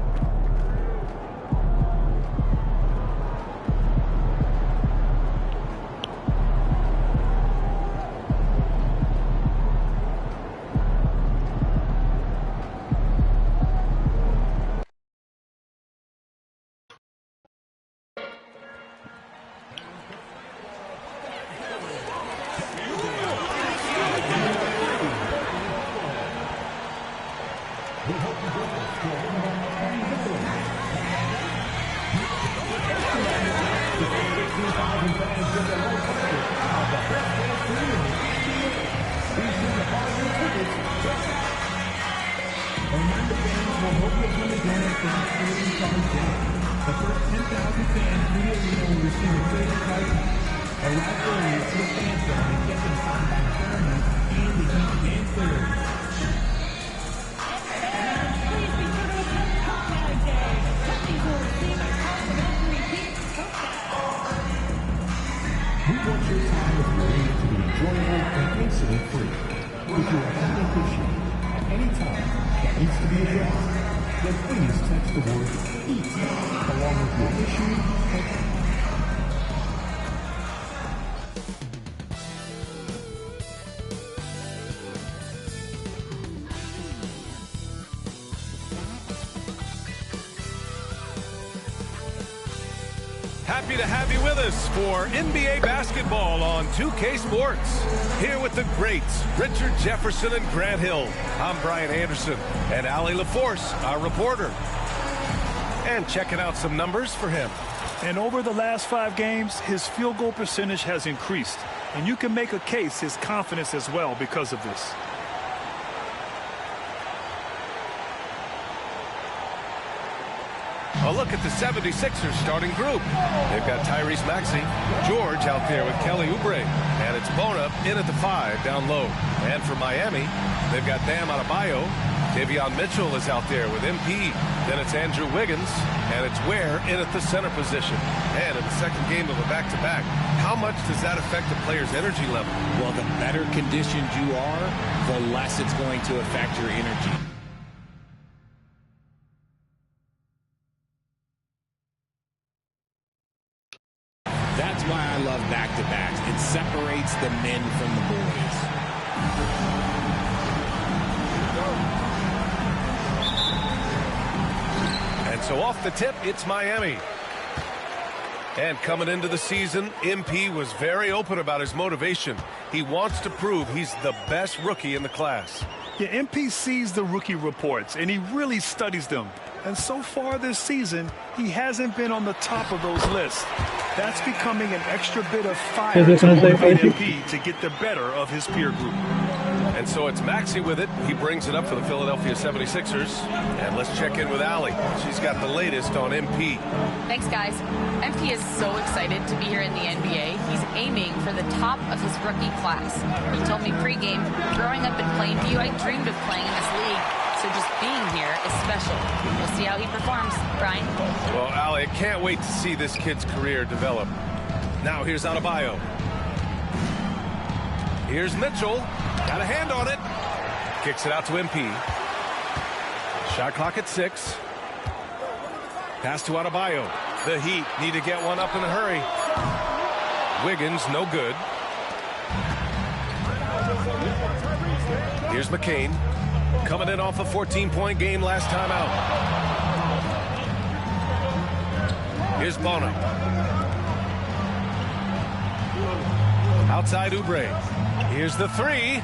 Happy to have you with us for NBA basketball on 2K Sports. Here with the greats, Richard Jefferson and Grant Hill. I'm Brian Anderson, and Ali LaForce, our reporter. And checking out some numbers for him. And over the last 5 games, his field goal percentage has increased. And you can make a case his confidence as well because of this. A look at the 76ers starting group. They've got Tyrese Maxey, George out there with Kelly Oubre, and it's Bona in at the 5 down low. And for Miami, they've got Bam Adebayo. Davion Mitchell is out there with MP. Then it's Andrew Wiggins, and it's Ware in at the center position. And in the second game of a back-to-back, how much does that affect a player's energy level? Well, the better conditioned you are, the less it's going to affect your energy. That's why I love back-to-backs. It separates the men from the boys. And so off the tip, it's Miami. And coming into the season, MP was very open about his motivation. He wants to prove he's the best rookie in the class. Yeah, MP sees the rookie reports, and he really studies them. And so far this season, he hasn't been on the top of those lists. That's becoming an extra bit of fire to motivate MP to get the better of his peer group. And so it's Maxey with it. He brings it up for the Philadelphia 76ers. And let's check in with Allie. She's got the latest on MP. Thanks, guys. MP is so excited to be here in the NBA. He's aiming for the top of his rookie class. He told me pregame, growing up in Plainview, I dreamed of playing in this league. So just being here is special. We'll see how he performs. Brian? Well, Allie, I can't wait to see this kid's career develop. Now here's Adebayo. Here's Mitchell. Got a hand on it. Kicks it out to MP. Shot clock at 6. Pass to Adebayo. The Heat need to get one up in a hurry. Wiggins, no good. Here's McCain. Coming in off a 14-point game last time out. Here's Bona. Outside Oubre. Here's the 3.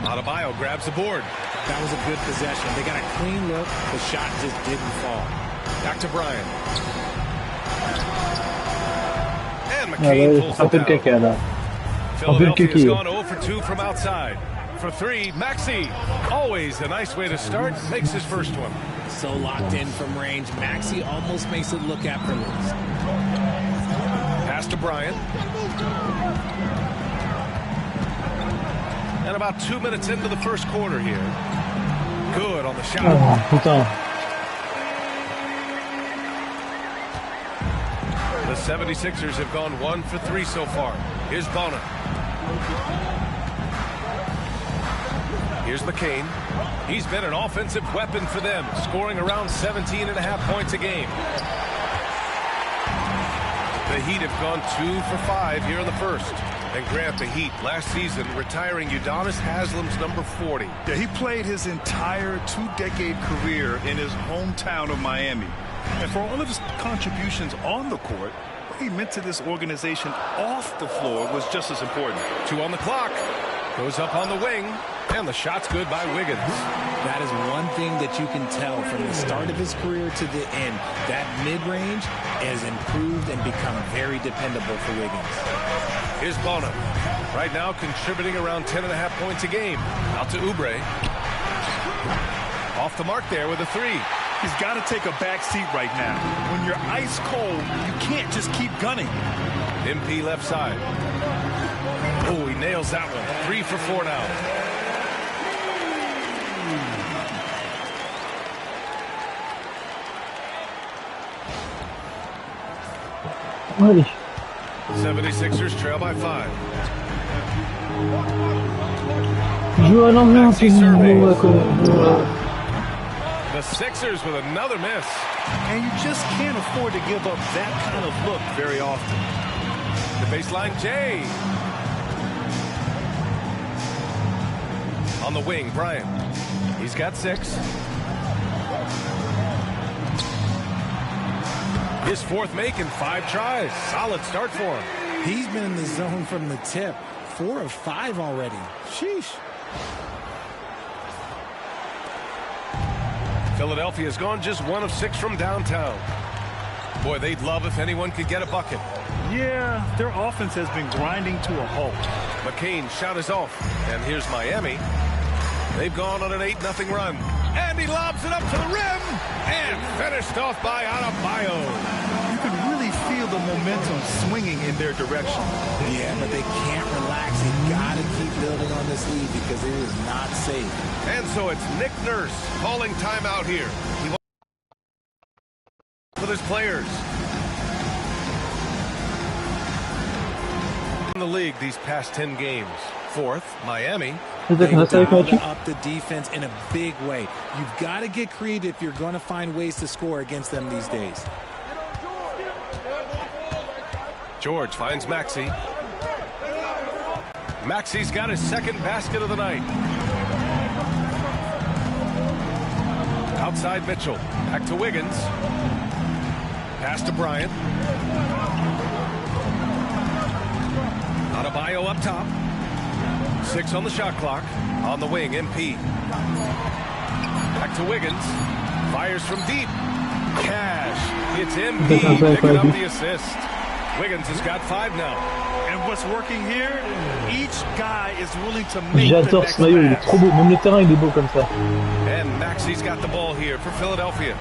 Adebayo grabs the board. That was a good possession. They got a clean look. The shot just didn't fall. Back to Bryant. And McCain pulls it down. Philadelphia's gone 0 for 2 from outside. For 3, Maxey. Always a nice way to start. Makes his first one. So locked in from range. Maxey almost makes it look effortless. Pass to Bryant. And about 2 minutes into the first quarter here. Good on the shot. The 76ers have gone 1 for 3 so far. Here's Bona. Here's McCain. He's been an offensive weapon for them, scoring around 17.5 points a game. The Heat have gone 2 for 5 here in the first. And Grant, the Heat last season retiring Udonis Haslam's number 40. Yeah, he played his entire 2-decade career in his hometown of Miami. And for all of his contributions on the court, what he meant to this organization off the floor was just as important. 2 on the clock. Goes up on the wing. And the shot's good by Wiggins. That is one thing that you can tell from the start of his career to the end. That mid-range has improved and become very dependable for Wiggins. Here's Bona. Right now contributing around 10.5 points a game. Out to Oubre. Off the mark there with a three. He's got to take a back seat right now. When you're ice cold, you can't just keep gunning. MP left side. Oh, he nails that one. 3 for 4 now. Allez. 76ers trail by 5. Joue à l'envers, The Sixers with another miss. And you just can't afford to give up that kind of look very often. The baseline, Jay. On the wing, Bryant. He's got 6. His 4th make in 5 tries. Solid start for him. He's been in the zone from the tip. 4 of 5 already. Sheesh. Philadelphia's gone just 1 of 6 from downtown. Boy, they'd love if anyone could get a bucket. Yeah, their offense has been grinding to a halt. McCain's shot is off. And here's Miami. They've gone on an 8-0 run. And he lobs it up to the rim. And finished off by Adebayo. You can really feel the momentum swinging in their direction. Yeah, but they can't relax. They've got to keep building on this lead because it is not safe. And so it's Nick Nurse calling timeout here. He wants with his players. In the league these past 10 games. 4th, Miami. They've dialed up the defense in a big way. You've got to get creative if you're going to find ways to score against them these days. George finds Maxey. Maxey's got his 2nd basket of the night. Outside Mitchell. Back to Wiggins. Pass to Bryant. Adebayo up top. 6 on the shot clock. On the wing, MP. Back to Wiggins. Fires from deep. Cash. It's MP picking up the assist. Wiggins has got 5 now. And what's working here? Each guy is willing to make J'adore ce maillot, il est trop beau. Même le terrain, il est beau comme ça. And Maxey's got the ball here for Philadelphia.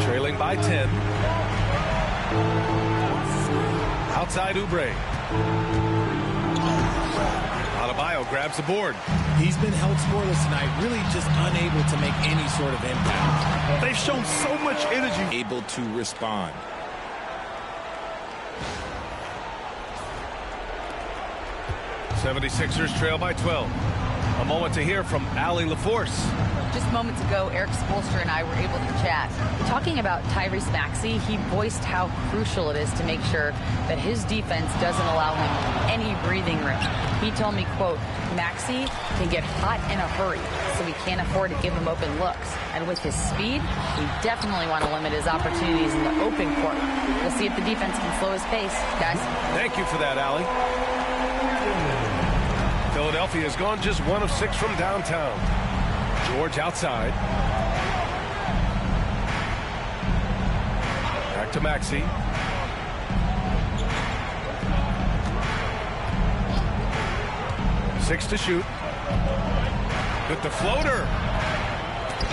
Trailing by 10. Outside Oubre. Adebayo grabs the board. He's been held scoreless tonight, really just unable to make any sort of impact. They've shown so much energy. Able to respond. '76ers trail by 12. A moment to hear from Allie LaForce. Just moments ago, Eric Spoelstra and I were able to chat. Talking about Tyrese Maxey, he voiced how crucial it is to make sure that his defense doesn't allow him any breathing room. He told me, quote, Maxey can get hot in a hurry, so we can't afford to give him open looks. And with his speed, we definitely want to limit his opportunities in the open court. We'll see if the defense can slow his pace, guys. Thank you for that, Allie. Philadelphia has gone just 1 of 6 from downtown. George outside. Back to Maxey. Six to shoot. With the floater.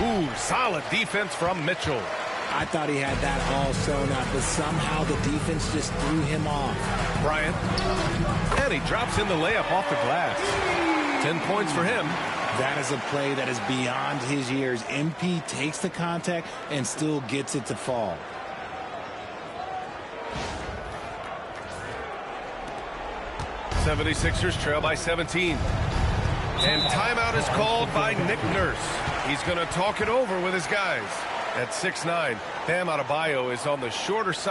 Ooh, solid defense from Mitchell. I thought he had that all sewn up, but somehow the defense just threw him off. Bryant. And he drops in the layup off the glass. 10 points for him. That is a play that is beyond his years. MP takes the contact and still gets it to fall. '76ers trail by 17. And timeout is called by Nick Nurse. He's going to talk it over with his guys. At 6'9", Bam Adebayo is on the shorter side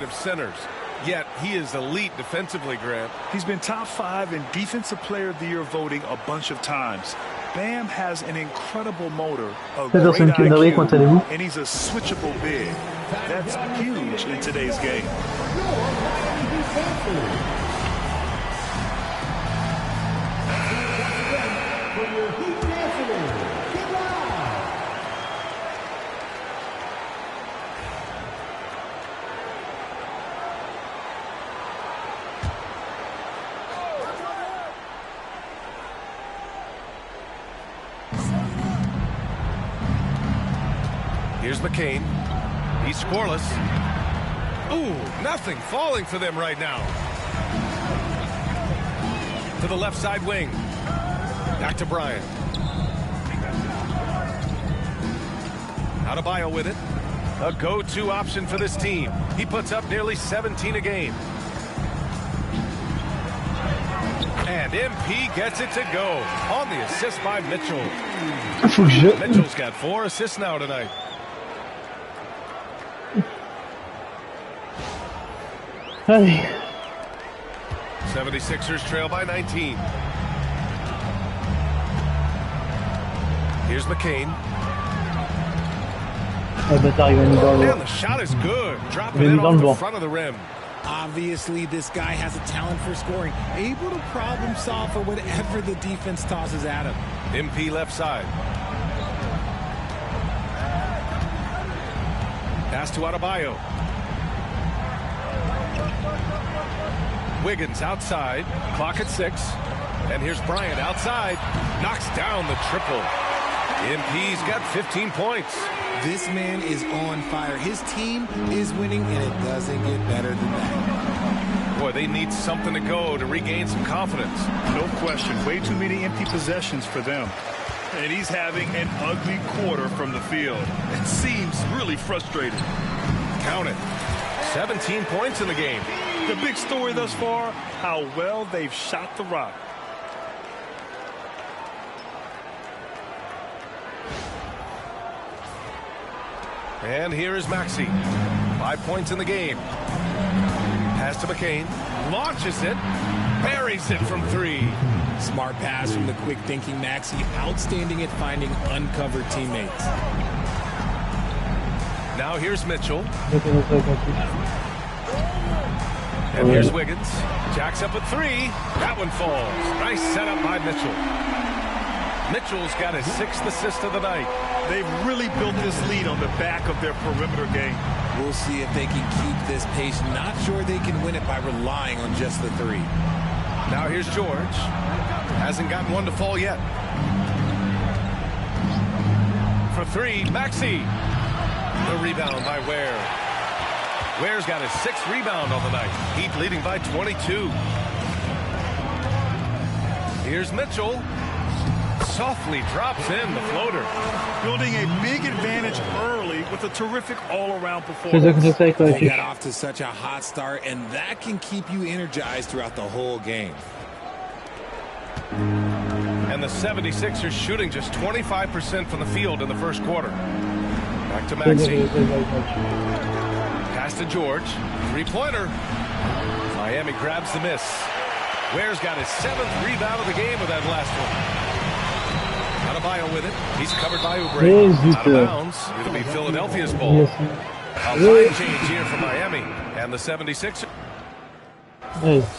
of centers. Yet he is elite defensively, Grant. He's been top 5 in Defensive Player of the Year voting a bunch of times. Bam has an incredible motor, a great IQ, and he's a switchable big. That's huge in today's game. Here's McCain. He's scoreless. Ooh, nothing falling for them right now. To the left side wing. Back to Bryant. Adebayo with it. A go-to option for this team. He puts up nearly 17 a game. And MP gets it to go on the assist by Mitchell. Mitchell's got 4 assists now tonight. Allez. 76ers trail by 19. Here's McCain. And the shot is good. Dropping it off the front of the rim. Obviously, this guy has a talent for scoring. Able to problem solve for whatever the defense tosses at him. MP left side. Pass to Adebayo. Wiggins outside. Clock at 6. And here's Bryant outside. Knocks down the triple. MP's got 15 points. This man is on fire. His team is winning, and it doesn't get better than that. Boy, they need something to go to regain some confidence. No question. Way too many empty possessions for them. And he's having an ugly quarter from the field. It seems really frustrated. Count it. 17 points in the game. The big story thus far, how well they've shot the rock. And here is Maxey. 5 points in the game. Pass to McCain. Launches it. Buries it from 3. Smart pass from the quick thinking Maxey. Outstanding at finding uncovered teammates. Now here's Mitchell. And here's Wiggins. Jacks up at 3. That one falls. Nice setup by Mitchell. Mitchell's got his 6th assist of the night. They've really built this lead on the back of their perimeter game. We'll see if they can keep this pace. Not sure they can win it by relying on just the 3. Now here's George. Hasn't gotten one to fall yet. For 3, Maxey. The rebound by Ware. Ware's got his 6th rebound on the night. Heat leading by 22. Here's Mitchell. Softly drops in the floater. Building a big advantage early with a terrific all-around performance. They got off to such a hot start, and that can keep you energized throughout the whole game. And the 76ers shooting just 25% from the field in the first quarter. Back to Maxey. Pass to George. 3-pointer. Miami grabs the miss. Ware's got his 7th rebound of the game with that last one. Adebayo with it. He's covered by Oubre. Out of bounds. It'll be Philadelphia's ball. A line change here for Miami. And the 76ers.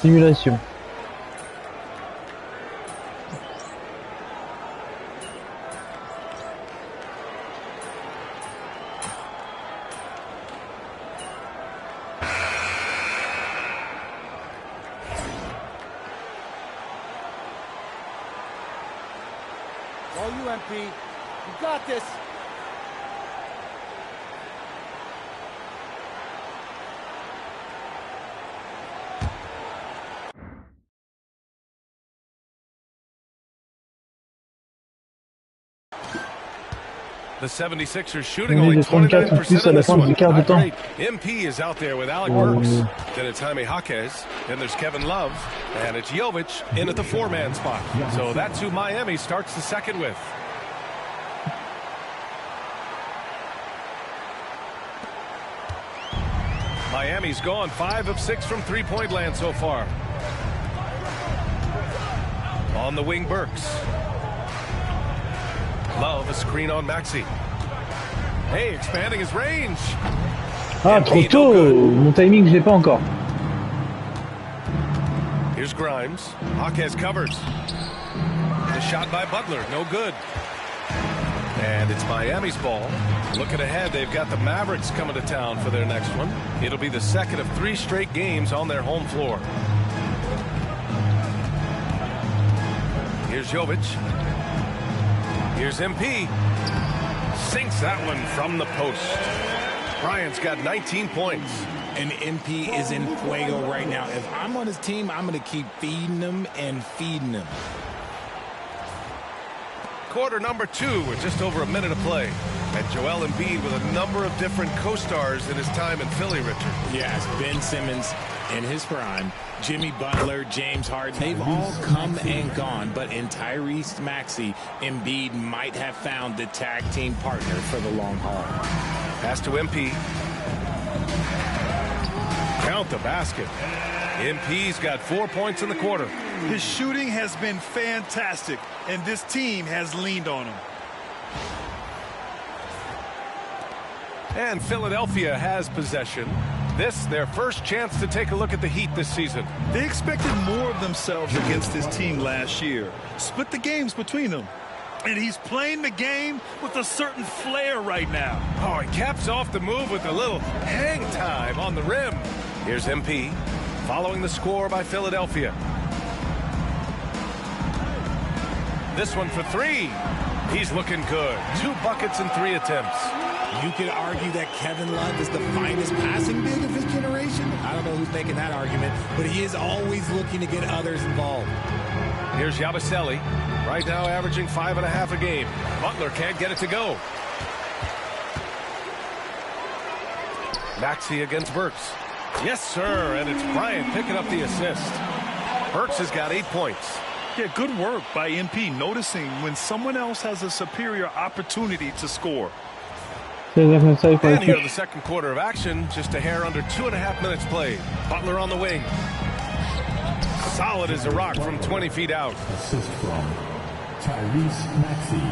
Simulation. All you, MP. You got this. The 76ers shooting only 29% of this one. Not great. MP is out there with Alec Burks. Then it's Jaime Jaquez. Then there's Kevin Love. And it's Jovic in at the 4-man spot. So that's who Miami starts the second with. Miami's gone 5 of 6 from 3-point land so far. On the wing, Burks. Love a screen on Maxey. Hey, expanding his range. Ah, trop tôt. Mon timing, je l'ai pas encore. Here's Grimes. Jaquez covers. The shot by Butler, no good. And it's Miami's ball. Looking ahead, they've got the Mavericks coming to town for their next one. It'll be the second of 3 straight games on their home floor. Here's Jovic. Here's MP. Sinks that one from the post. Bryant's got 19 points. And MP is in fuego right now. If I'm on his team, I'm going to keep feeding him and feeding him. Quarter number 2 with just over a minute of play. And Joel Embiid with a number of different co-stars in his time in Philly, Richard. Yes, Ben Simmons in his prime, Jimmy Butler, James Harden, they've all come and gone, but in Tyrese Maxey, Embiid might have found the tag team partner for the long haul. Pass to MP. Count the basket. MP's got 4 points in the quarter. His shooting has been fantastic, and this team has leaned on him. And Philadelphia has possession. This, their first chance to take a look at the Heat this season. They expected more of themselves against this team last year. Split the games between them. And he's playing the game with a certain flair right now. Oh, he caps off the move with a little hang time on the rim. Here's MP, following the score by Philadelphia. This one for 3. He's looking good. 2 buckets and 3 attempts. You could argue that Kevin Love is the finest passing big of his generation. I don't know who's making that argument, but he is always looking to get others involved. Here's Yabusele, right now averaging 5.5 a game. Butler can't get it to go. Maxey against Burks. Yes, sir, and it's Bryant picking up the assist. Burks has got 8 points. Yeah, good work by MP, noticing when someone else has a superior opportunity to score. And here in the second quarter of action, just a hair under 2.5 minutes played. Butler on the wing. Solid as a rock from 20 feet out. Assist from Tyrese Maxey.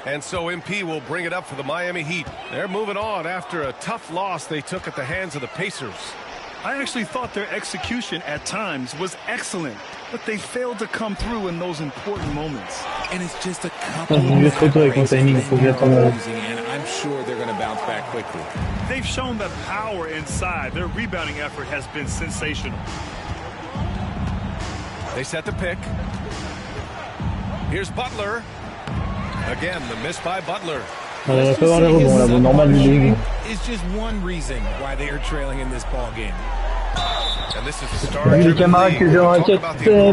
And so MP will bring it up for the Miami Heat. They're moving on after a tough loss they took at the hands of the Pacers. I actually thought their execution at times was excellent, but they failed to come through in those important moments. And it's just a couple of and I'm sure they're going to bounce back quickly. They've shown the power inside. Their rebounding effort has been sensational. They set the pick. Here's Butler. Again, the miss by Butler. Is just one reason why they are trailing in this ball game. And this is the start. Les camarades que j'ai en raquette,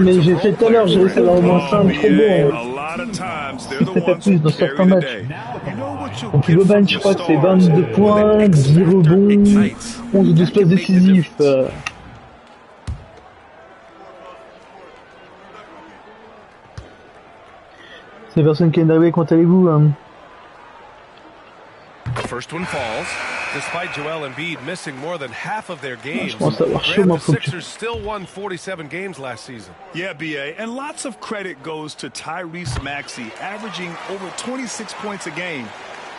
mais j'ai fait tout à l'heure, j'ai réussi à avoir moins 5 trop bon. C'est fait plus dans certains matchs. Donc le ban, je crois que c'est 22 points, 10 rebonds, 11 ou 12 passes décisifs. C'est personne qui est arrivé, comment allez-vous First one falls. Despite Joel Embiid missing more than half of their games, the Sixers still won 47 games last season. Yeah, BA, and lots of credit goes to Tyrese Maxey, averaging over 26 points a game.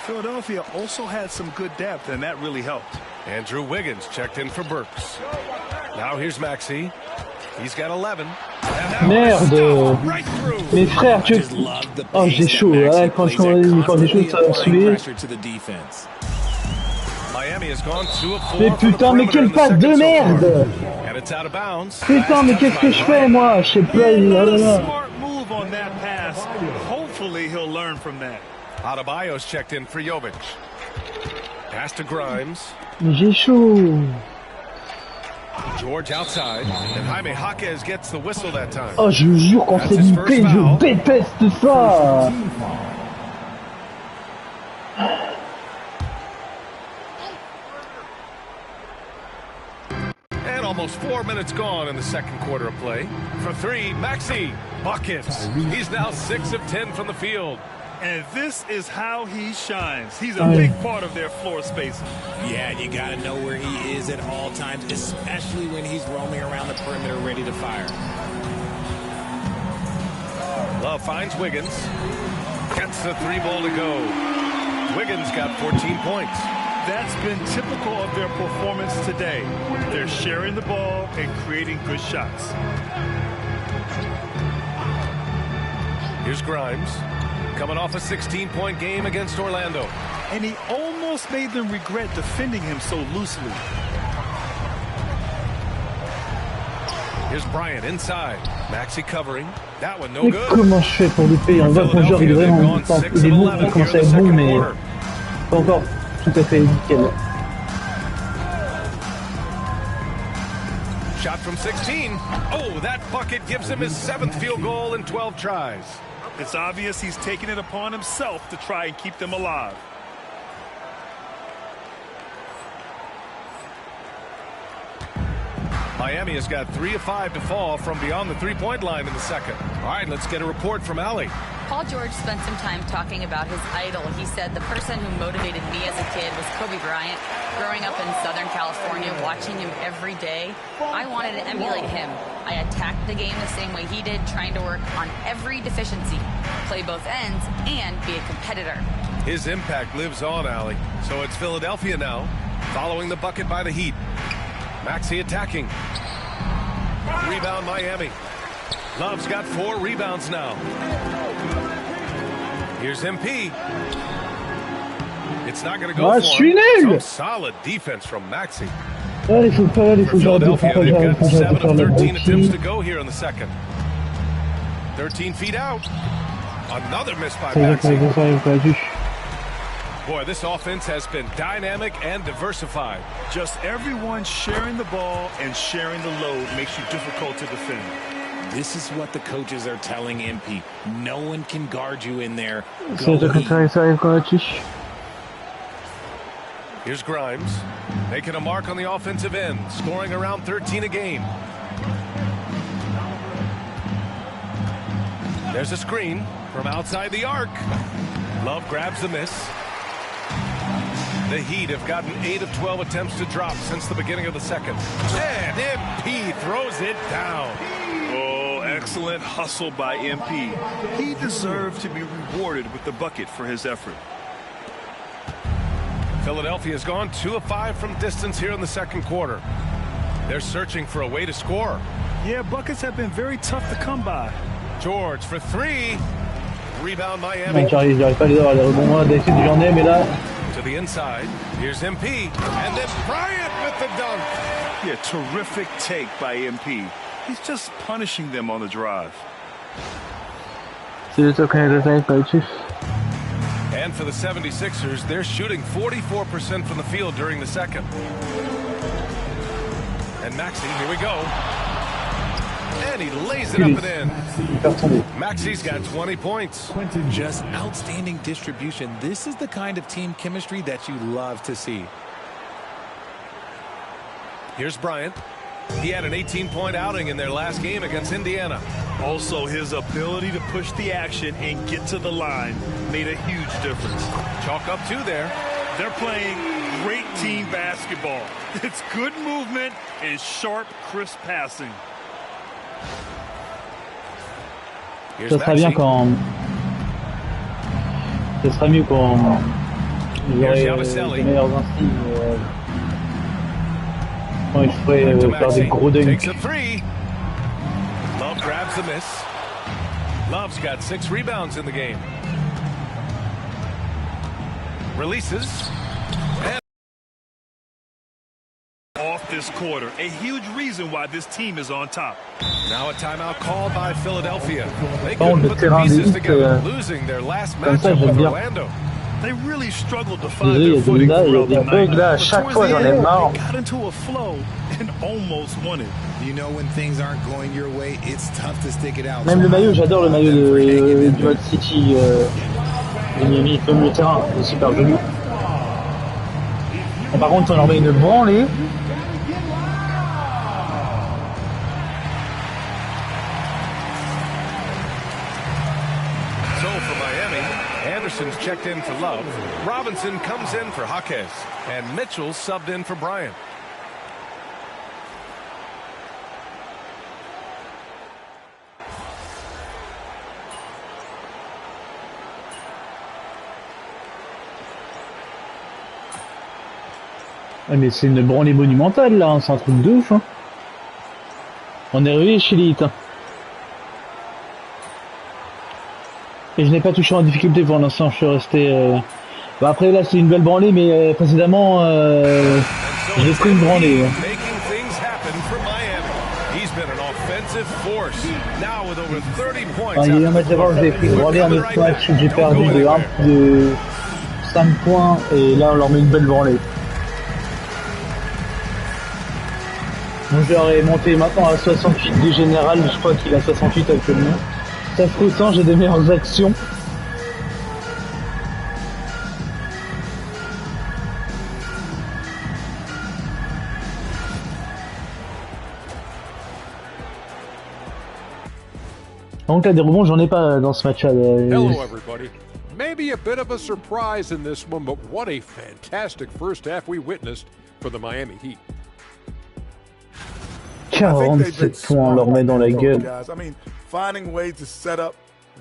Philadelphia also had some good depth, and that really helped. Andrew Wiggins checked in for Burks. Now here's Maxey. He's got 11. Merde! Mes frères, tu... Oh, j'ai chaud, hein, quand j'ai chaud, ça va suer. Mais putain, mais quelle passe de merde! Putain, mais qu'est-ce que je fais, moi? Je sais pas, Adebayo's checked in for Jovic. Pass to Grimes. Mais j'ai chaud. George outside, and Jaime Jaquez gets the whistle that time. Oh, je vous jure, quand c'est loupé, je déteste ça. And almost 4 minutes gone in the second quarter of play. For 3, Maxey buckets. He's now 6 of 10 from the field. And this is how he shines. He's a big part of their floor spacing. Yeah, you got to know where he is at all times, especially when he's roaming around the perimeter ready to fire. Love finds Wiggins. Gets the 3 ball to go. Wiggins got 14 points. That's been typical of their performance today. They're sharing the ball and creating good shots. Here's Grimes, coming off a 16-point game against Orlando. And he almost made them regret defending him so loosely. Here's Bryant inside. Maxey covering. That one no Mais good. comment je fais pour louper? On voit que mon joueur il est vraiment il est bon, il commence à être bon, mais pas encore tout à fait nickel. Shot from 16. Oh, that bucket gives him his 7th field goal in 12 tries. It's obvious he's taking it upon himself to try and keep them alive. Miami has got 3 of 5 to fall from beyond the 3-point line in the second. All right, let's get a report from Allie. Paul George spent some time talking about his idol. He said, the person who motivated me as a kid was Kobe Bryant. Growing up in Southern California, watching him every day, I wanted to emulate him. I attacked the game the same way he did, trying to work on every deficiency, play both ends, and be a competitor. His impact lives on, Allie. So it's Philadelphia now, following the bucket by the Heat. Maxey attacking. Rebound Miami. Love's got 4 rebounds now. Here's MP. It's not going to go for him. Some solid defense from Maxey. Philadelphia, they've got 7 of 13 attempts to go here in the second. 13 feet out. Another miss by Maxey. Boy, this offense has been dynamic and diversified. Just everyone sharing the ball and sharing the load makes you difficult to defend. This is what the coaches are telling MP. No one can guard you in there. Here's Grimes, making a mark on the offensive end, scoring around 13 a game. There's a screen from outside the arc. Love grabs the miss. The Heat have gotten 8 of 12 attempts to drop since the beginning of the second. And MP throws it down. Oh, excellent hustle by MP. He deserved to be rewarded with the bucket for his effort. Philadelphia has gone 2 of 5 from distance here in the second quarter. They're searching for a way to score. Yeah, buckets have been very tough to come by. George for 3. Rebound Miami. J'arrive pas à les avoir les rebonds. Moi, d'habitude j'en ai, mais là. To the inside. Here's MP. And then Bryant with the dunk. Yeah, terrific take by MP. He's just punishing them on the drive. And for the 76ers, they're shooting 44% from the field during the second. And Maxey, here we go. And he lays it up and in. Maxey's got 20 points. Just outstanding distribution. This is the kind of team chemistry that you love to see. Here's Bryant. He had an 18-point outing in their last game against Indiana. Also, his ability to push the action and get to the line made a huge difference. Chalk up 2 there. They're playing great team basketball. It's good movement and sharp, crisp passing. Ça sera bien quand. Ce sera mieux quand. Ils auraient les meilleurs instincts. Quand ils feraient faire des gros dunks. Love grabs the miss. Love's got 6 rebounds in the game. Releases. And off this quarter. A huge reason why this team is on top. Now a timeout called by Philadelphia. They couldn't put the pieces together, losing their last matchup with Orlando. They really struggled to find their footing throughout the night. But towards the end, they got into a flow and almost won it. You know when things aren't going your way, it's tough to stick it out. Même le maillot, j'adore le maillot du Mode City de Miami, comme le terrain, c'est super joli. Et par contre, on leur met une branlée. So for Miami, Anderson's checked in for Love. Robinson comes in for Jaquez. And Mitchell subbed in for Bryant. Ah, mais c'est une branlée monumentale là, hein. C'est un truc de ouf. Hein. On est arrivé chez l'élite. Hein. Et je n'ai pas touché en difficulté pour l'instant, je suis resté... Bah après là c'est une belle branlée, mais précédemment j'ai pris une branlée. Hein. Enfin, il y a eu un match d'avant, j'ai pris une branlée, un autre match où j'ai perdu de 5 points, et là on leur met une belle branlée. Mon joueur est monté maintenant à 68 de général, je crois qu'il a 68 actuellement. Ça se ressent, j'ai des meilleures actions. Donc là, des rebonds, j'en ai pas dans ce match-là. Hello everybody. Maybe a bit of a surprise in this one, but what a fantastic first half we witnessed for the Miami Heat. 47 points, on leur met dans la gueule. I mean, finding ways to set up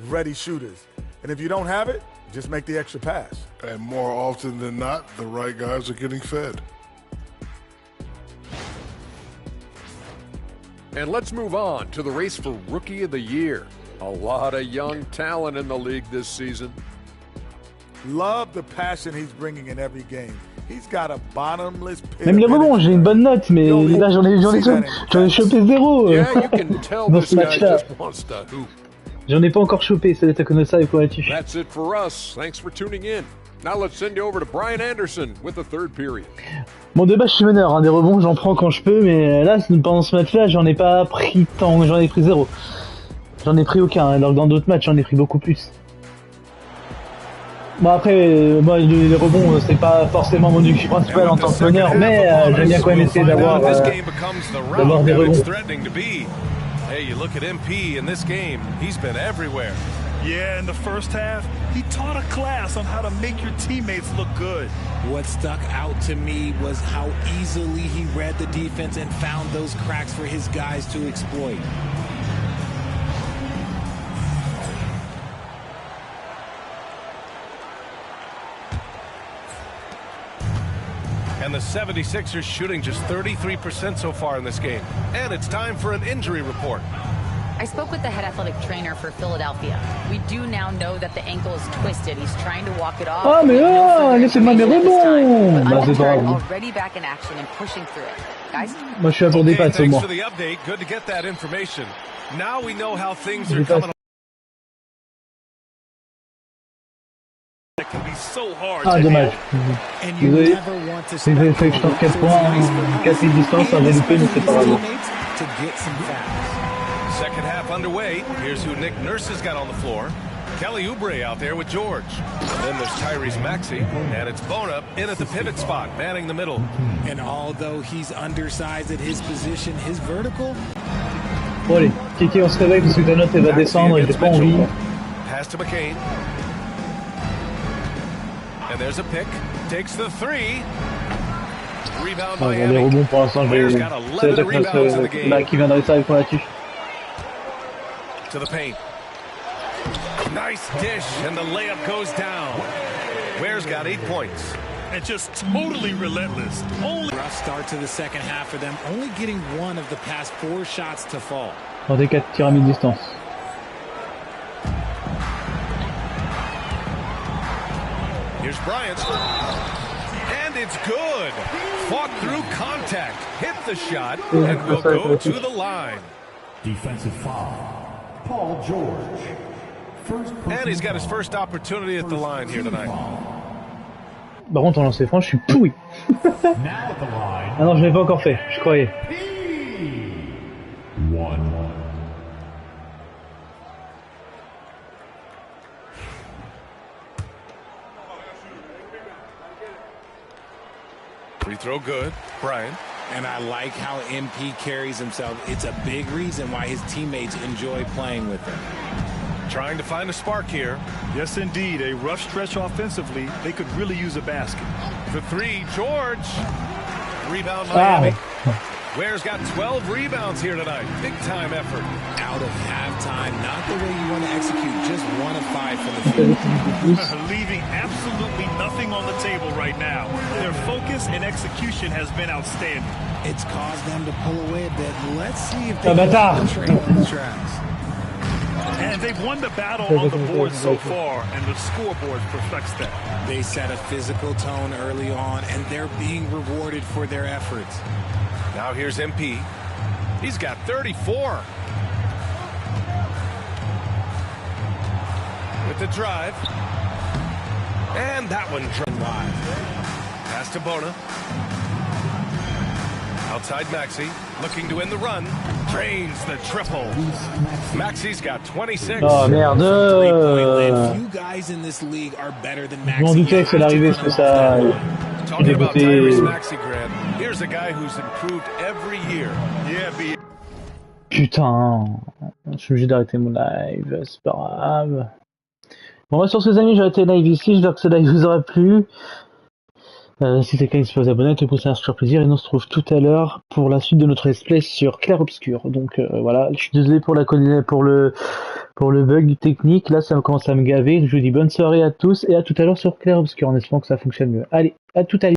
ready shooters. And if you don't have it, just make the extra pass. And more often than not, the right guys are getting fed. And let's move on to the race for Rookie of the Year. A lot of young talent in the league this season. Love the passion he's bringing in every game. He's got a bottomless pit. Même les rebonds, j'ai une bonne note, mais là j'en ai chopé 0 dans ce match-là. J'en ai pas encore chopé, ça d'être comme ça et positif. That's it for us. Thanks for tuning in. Now let's send you over to Brian Anderson with the third period. Bon, de base, je suis meneur, hein, des rebonds, j'en prends quand je peux, mais là, pendant ce match-là, j'en ai pas pris tant, j'en ai pris 0. J'en ai pris aucun, alors que dans d'autres matchs, j'en ai pris beaucoup plus. Bon, après, moi, les rebonds, c'est pas forcément mon objectif principal en tant que meneur, mais j'aime bien quand même essayer d'avoir des rebonds. Hey, you look at MP in this game, he's been everywhere. Yeah, in the first half, he taught a class on how to make your teammates look good. What stuck out to me was how easily he read the defense and found those cracks for his guys to exploit. And the 76ers shooting just 33% so far in this game. And it's time for an injury report. I spoke with the head athletic trainer for Philadelphia. We do now know that the ankle is twisted. He's trying to walk it off. Ah mais laissez-moi mes rebonds. Bah c'est grave. Already back in action and pushing through it. Guys? Moi je suis à pour des pattes au moins. Thanks for the update. Good to get that information. Now we know how things are coming. Ah dommage. Désolé. Si j'ai fait que je tente 4 points, 4 distance, ça va louper, mais c'est pas grave. Second half underway. Here's who Nick Nurse has got on the floor. Kelly Oubre out there with George. And then there's Tyrese Maxey, and it's Bona in at the pivot spot, manning the middle. And although he's undersized at his position, his vertical... Bon allez, Kiki, on se réveille parce que ta note elle va descendre et j'ai pas envie. Pass to McCain. And there's a pick. Takes the three. Rebound Miami. Les rebonds pour l'instant, j'ai... C'est l'attaque là qui viendrait ça avec moi là-dessus. To the paint. Nice dish, and the layup goes down. Ware's got 8 points. And just totally relentless. Only rough start to the second half for them, only getting one of the past 4 shots to fall. Dans des 4 tirs à mi-distance. Here's Bryant. And it's good. Fought through contact, hit the shot, and will go to the line. Defensive foul. Paul George. And he's got his first opportunity at the line here tonight. Par contre, en lancer franc, je suis pourri. Ah non, je l'ai pas encore fait, je croyais. Free throw good, Brian. And I like how MP carries himself. It's a big reason why his teammates enjoy playing with him. Trying to find a spark here. Yes, indeed. A rough stretch offensively. They could really use a basket. The three, George. Rebound Miami. Ware's got 12 rebounds here tonight. Big time effort. Out of halftime, not the way you want to execute. Just 1 of 5 from the field. Leaving absolutely nothing on the table right now. Their focus and execution has been outstanding. It's caused them to pull away a bit. Let's see if they can get the train on the tracks. And they've won the battle on the board so far, and the scoreboard reflects that. They set a physical tone early on, and they're being rewarded for their efforts. Now here's MP. He's got 34. With the drive. And that one live. Pass to Bona. Outside Maxey. Looking to win the run. Drains the triple. Maxey's got 26. Oh merde. Few guys in this league are better than Je m'en doutais que c'est l'arrivée, c'est ça. Talking about Tyrese Maxey, Grant. Here's a guy who's improved every year. Yeah, Putain, je suis obligé d'arrêter mon live, c'est pas grave. Bon, bah, sur ce, les amis, j'ai arrêté le live ici. J'espère que ce live vous aura plu. Si c'est le cas, n'hésitez pas à vous abonner, à pousser un sur plaisir. Et nous on se retrouve tout à l'heure pour la suite de notre let's play sur Clair Obscur. Donc voilà, je suis désolé pour le bug technique. Là, ça commence à me gaver. Je vous dis bonne soirée à tous et à tout à l'heure sur Clair Obscur en espérant que ça fonctionne mieux. Allez, à tout à l'heure.